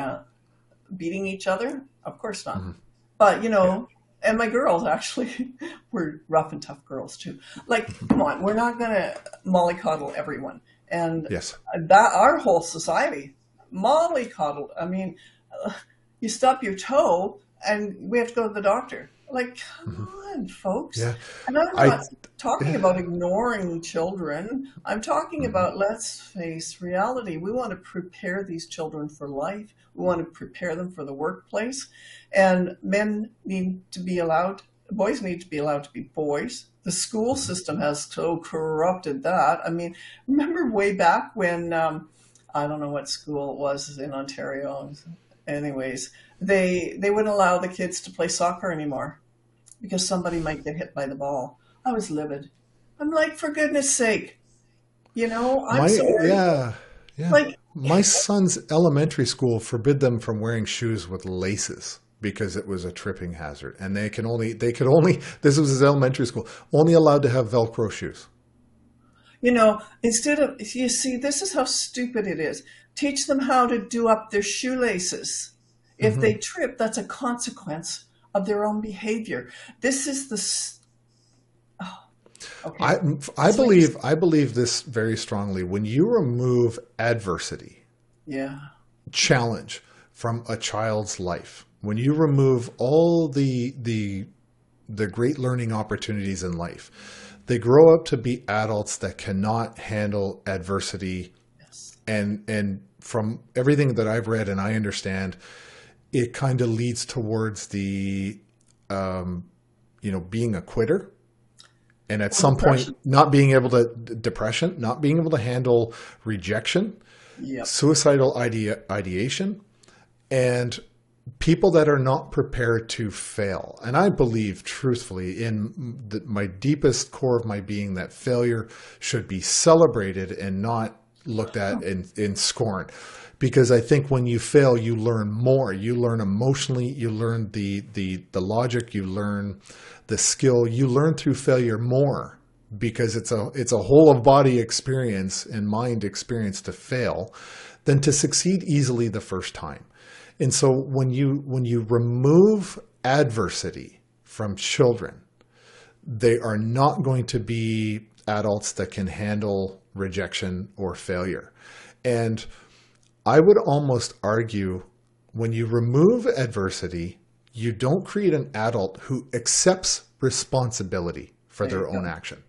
beating each other, of course not. Hmm. But, Yeah. and my girls actually were rough and tough girls too. Like, Hmm. come on, we're not going to mollycoddle everyone. And Yes. that our whole society mollycoddled. I mean, uh, you stub your toe and we have to go to the doctor. Like, come Hmm. on, folks. Yeah. And I'm I, not talking yeah. about ignoring children. I'm talking Hmm. about let's face reality. We want to prepare these children for life. We want to prepare them for the workplace. And boys need to be allowed to be boys. The school Hmm. system has so corrupted that. I mean, remember way back when, I don't know what school it was in Ontario. anyways, they wouldn't allow the kids to play soccer anymore because somebody might get hit by the ball. I was livid. I'm like, for goodness sake, I'm My sorry. yeah, yeah. Like, My son's elementary school forbid them from wearing shoes with laces because it was a tripping hazard, and they could only this was his elementary school only allowed to have Velcro shoes. instead of, you see, this is how stupid it is. Teach them how to do up their shoelaces. If they Hmm. trip, that's a consequence of their own behavior. This is oh, okay. I I That's what you, believe I believe this very strongly. When you remove adversity, yeah. challenge from a child's life, when you remove all the great learning opportunities in life, they grow up to be adults that cannot handle adversity. Yes. And from everything that I've read and I understand, it kind of leads towards the being a quitter, and at Or some point depression. not being able to depression, not being able to handle rejection, Yep. suicidal ideation, and people that are not prepared to fail. And I believe truthfully in my deepest core of my being that failure should be celebrated and not looked at in scorn. Because I think when you fail, you learn more. You learn emotionally, you learn the logic, you learn the skill, you learn through failure more, because it's a whole of body experience and mind experience to fail than to succeed easily the first time. And so when you remove adversity from children, they are not going to be adults that can handle rejection or failure. And I would almost argue, when you remove adversity, you don't create an adult who accepts responsibility for There you their own go. action.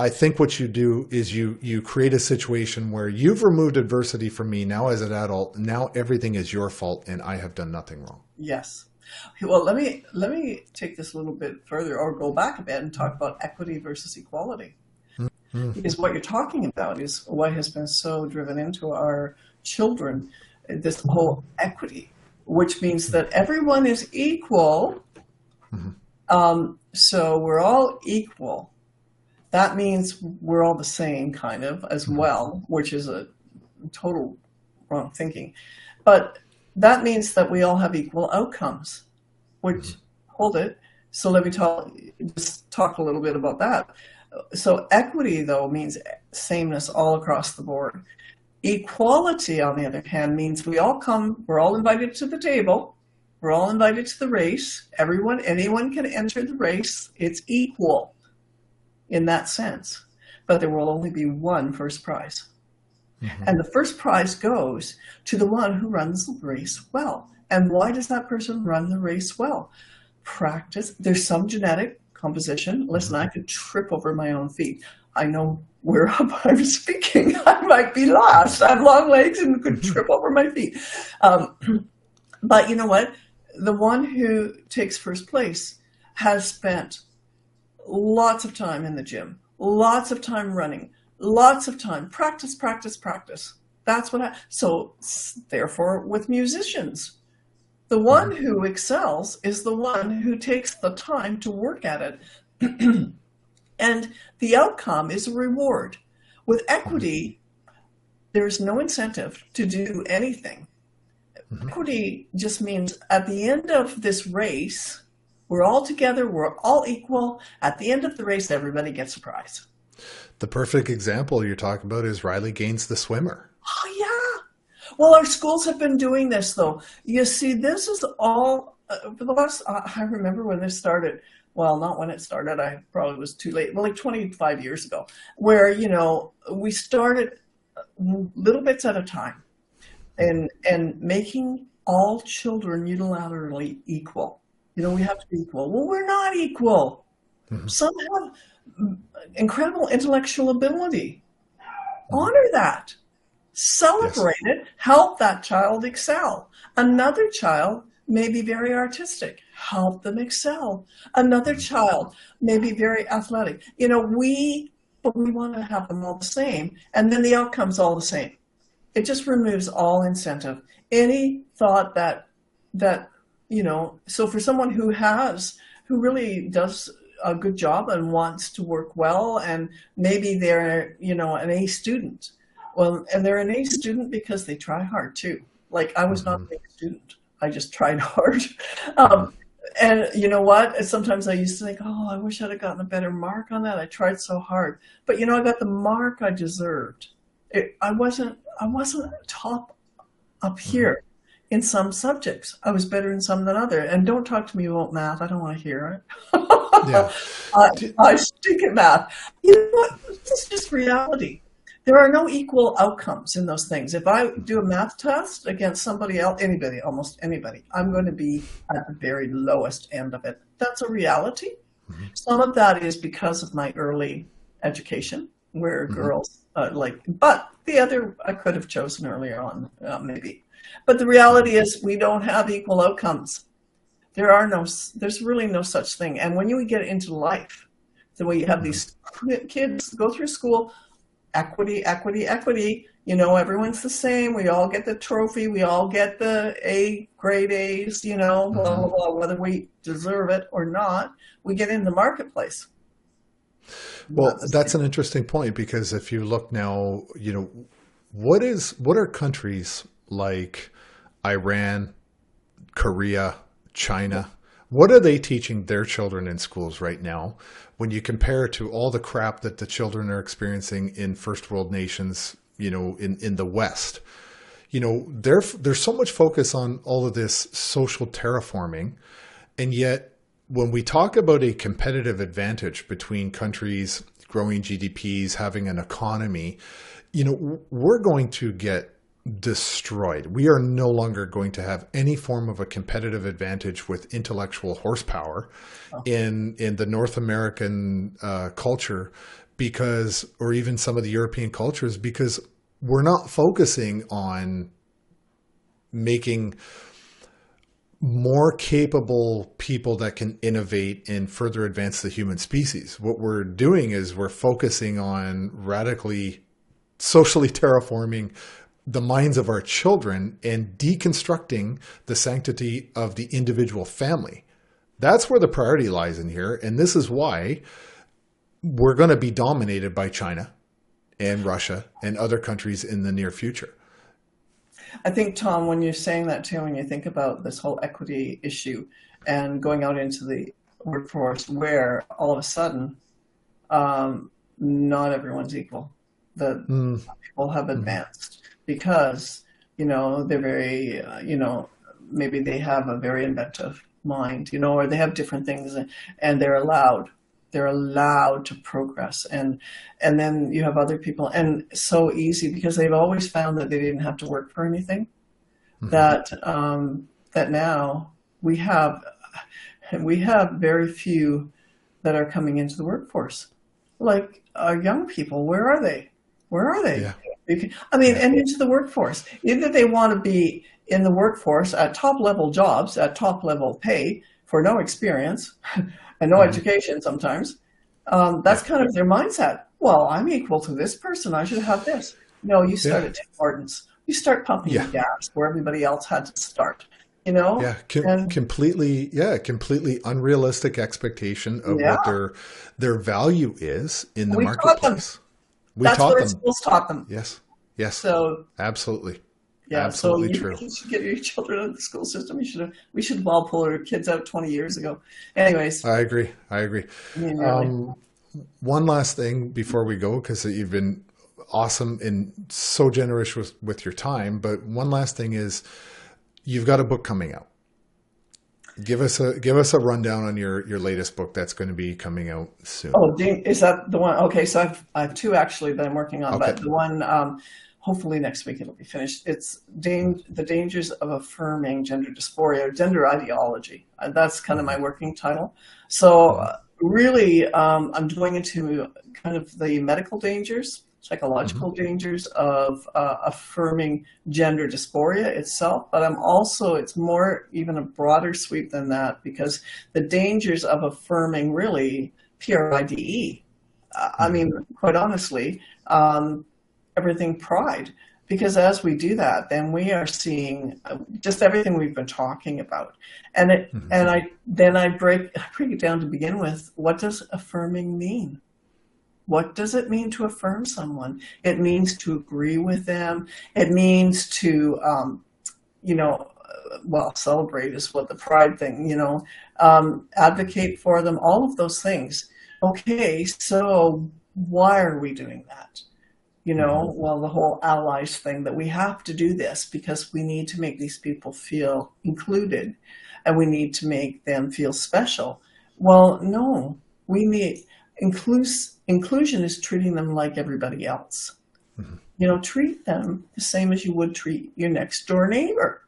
I think what you do is you create a situation where you've removed adversity from me. Now as an adult, now everything is your fault and I have done nothing wrong. Yes. Okay, well, let me take this a little bit further, or go back a bit and talk about equity versus equality. Mm-hmm. Because what you're talking about is what has been so driven into our children, this whole equity, which means that everyone is equal. Mm-hmm. So we're all equal. That means we're all the same, kind of, as well, which is a total wrong thinking. But that means that we all have equal outcomes, which, hold it. So let me just talk a little bit about that. So equity, though, means sameness all across the board. Equality, on the other hand, means we're all invited to the table. We're all invited to the race. Anyone can enter the race. It's equal in that sense. But there will only be one first prize. Mm-hmm. And the first prize goes to the one who runs the race well. And why does that person run the race well? Practice. There's some genetic composition. Listen, I could trip over my own feet. I know where I'm speaking. I might be lost. I have long legs and could trip over my feet. But you know what? The one who takes first place has spent lots of time in the gym, lots of time running, lots of time practice, practice, practice. That's so therefore with musicians, the one who excels is the one who takes the time to work at it. And the outcome is a reward. With equity, there's no incentive to do anything. Equity just means at the end of this race, we're all together, we're all equal. At the end of the race, everybody gets a prize. The perfect example you're talking about is Riley Gaines, the swimmer. Oh, yeah. Well, our schools have been doing this, though. You see, this is all, for the last, I remember when this started. Well, not when it started. I probably was too late. Well, like 25 years ago, where, we started little bits at a time and making all children unilaterally equal. We have to be equal. Well, we're not equal. Some have incredible intellectual ability. Honor that. Celebrate it. Help that child excel. Another child may be very artistic. Help them excel. Another child may be very athletic. But we want to have them all the same. And then the outcome's all the same. It just removes all incentive. Any thought that so for someone who really does a good job and wants to work well, and maybe they're an A student, well, and they're an A student because they try hard too. Like I was not Hmm. an A student, I just tried hard. Hmm. um, and you know what, sometimes I used to think, oh, I wish I'd have gotten a better mark on that, I tried so hard. But I got the mark I deserved. I wasn't top up Hmm. here in some subjects. I was better in some than other. And don't talk to me about math. I don't want to hear it. Yeah. I, D- I stink at math. You know what? This is just reality. There are no equal outcomes in those things. If I do a math test against somebody else, anybody, almost anybody, I'm going to be at the very lowest end of it. That's a reality. Mhm. Some of that is because of my early education, where Mhm. girls but the other I could have chosen earlier on, maybe. But the reality is we don't have equal outcomes. There's really no such thing. And when you get into life, the way you have Mhm. these kids go through school, equity, equity, equity, everyone's the same. We all get the trophy. We all get the grade A's, blah, Mhm. blah, blah, whether we deserve it or not. We get in the marketplace. Not Well, the that's same. an interesting point because if you look now, what are countries like Iran, Korea, China, what are they teaching their children in schools right now when you compare to all the crap that the children are experiencing in first world nations, in the West? There's so much focus on all of this social terraforming, and yet when we talk about a competitive advantage between countries, growing GDPs, having an economy, we're going to get destroyed. We are no longer going to have any form of a competitive advantage with intellectual horsepower in the North American culture or even some of the European cultures, because we're not focusing on making more capable people that can innovate and further advance the human species. What we're doing is we're focusing on radically socially terraforming the minds of our children and deconstructing the sanctity of the individual family. That's where the priority lies in here. And this is why we're going to be dominated by China and Russia and other countries in the near future. I think, Tom, when you're saying that too, when you think about this whole equity issue and going out into the workforce where all of a sudden, not everyone's equal. The Mm, people have mhm, advanced because, they're very, maybe they have a very inventive mind, or they have different things, and they're allowed to progress. And then you have other people, and so easy because they've always found that they didn't have to work for anything, mhm, that now we have we have very few that are coming into the workforce. Like our young people, where are they? Where are they? yeah, I mean, yeah. and into the workforce. Either they want to be in the workforce at top level jobs, at top level pay for no experience and no Mhm, education sometimes. yeah, That's kind of their mindset. Well, I'm equal to this person. I should have this. No, you yeah, start at Tim Hortons. You start pumping the yeah. gas where everybody else had to start, you know? Yeah, And completely unrealistic expectation of yeah, what their value is in the we taught them. marketplace. We That's taught what our them. schools taught them. Yes, yes, So absolutely, yeah, so absolutely you true. should get your children out of the school system. We should have all pulled our kids out 20 years ago. Anyways, I agree. I agree. I mean, really. Um, one last thing before we go, because you've been awesome and so generous with your time. But one last thing is, you've got a book coming out. Give us a rundown on your latest book that's going to be coming out soon. Oh, is that the one? Okay, so I have two actually that I'm working on, Okay. but the one, hopefully next week it'll be finished. It's the dangers of affirming gender dysphoria or gender ideology. That's kind of my Mm-hmm. working title. So Mm-hmm. really, I'm going into kind of the medical dangers, Mm-hmm. psychological dangers of affirming gender dysphoria itself, but it's more even a broader sweep than that, because the dangers of affirming really PRIDE. I Mm-hmm. mean, quite honestly, everything pride. Because as we do that, then we are seeing just everything we've been talking about. And I break it down to begin with. What does affirming mean? What does it mean to affirm someone? It means to agree with them. It means to, celebrate is what the pride thing, advocate for them, all of those things. Okay, so why are we doing that? Well, the whole allies thing, that we have to do this because we need to make these people feel included and we need to make them feel special. Well, no, we need inclusion is treating them like everybody else. Treat them the same as you would treat your next door neighbor,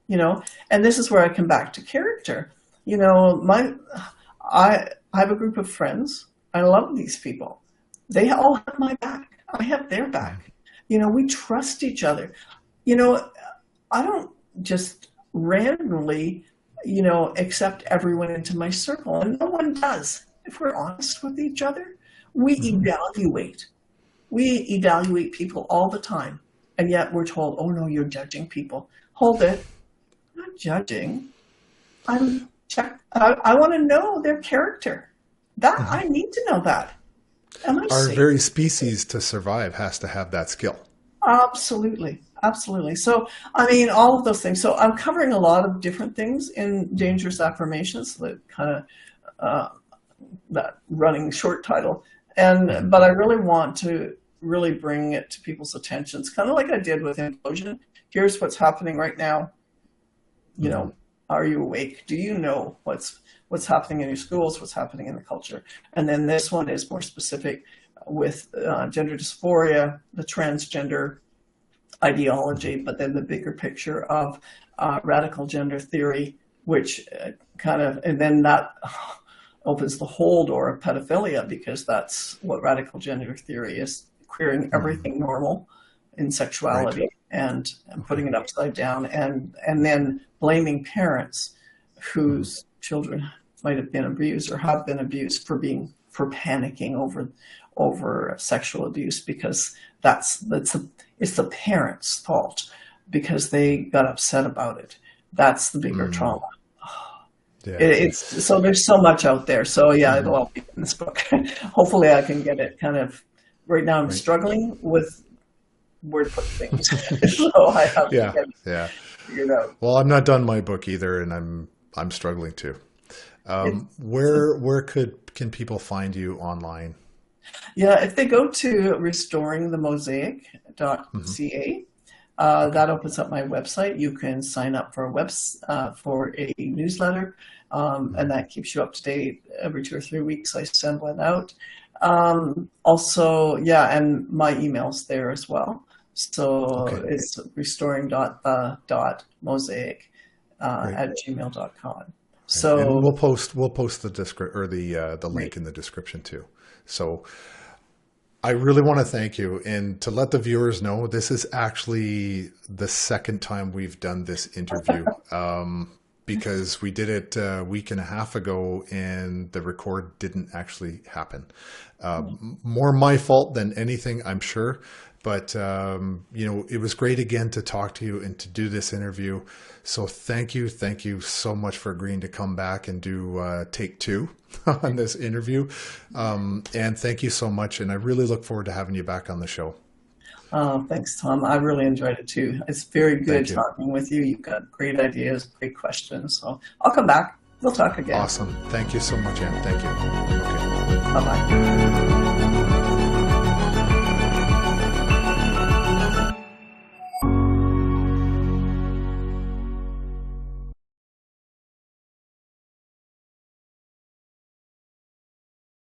and this is where I come back to character. I have a group of friends. I love these people. They all have my back. I have their back. We trust each other. I don't just randomly, accept everyone into my circle, and no one does. If we're honest with each other, we evaluate. We evaluate people all the time, and yet we're told, "Oh no, you're judging people." Hold it. I'm not judging. I want to know their character. That I need to know that. Our very species to survive has to have that skill. Absolutely. Absolutely. So, all of those things. So I'm covering a lot of different things in Dangerous Affirmations, that kind of that running short title. But I really want to really bring it to people's attentions, kind of like I did with implosion. Here's what's happening right now. Are you awake? Do you know what's happening in your schools, what's happening in the culture? And then this one is more specific with gender dysphoria, the transgender ideology, but then the bigger picture of radical gender theory, which and then that opens the whole door of pedophilia, because that's what radical gender theory is, queering everything normal in sexuality, right, and putting it upside down, and then blaming parents whose children might have been abused or have been abused for panicking over sexual abuse, because it's the parents' fault because they got upset about it. That's the bigger trauma. Yeah. So there's so much out there. So it'll all be in this book. Hopefully I can get it kind of. Right now I'm struggling with where to put things. So I have to get it figured out. Well, I'm not done my book either, and I'm struggling too. Where can people find you online? Yeah, if they go to restoringthemosaic.ca, that opens up my website. You can sign up for a newsletter, and that keeps you up to date. Every 2 or 3 weeks I send one out. And my email's there as well. So it's restoring.the.mosaic@gmail.com. So and we'll post the link in the description too. So I really want to thank you, and to let the viewers know, this is actually the second time we've done this interview, because we did it a week and a half ago and the record didn't actually happen. More my fault than anything, I'm sure. But, it was great again to talk to you and to do this interview. So thank you so much for agreeing to come back and do take 2 on this interview. And thank you so much. And I really look forward to having you back on the show. Thanks, Tom. I really enjoyed it too. It's very good talking with you. You've got great ideas, great questions. So I'll come back. We'll talk again. Awesome. Thank you so much, Ann. Thank you. Okay. Bye-bye.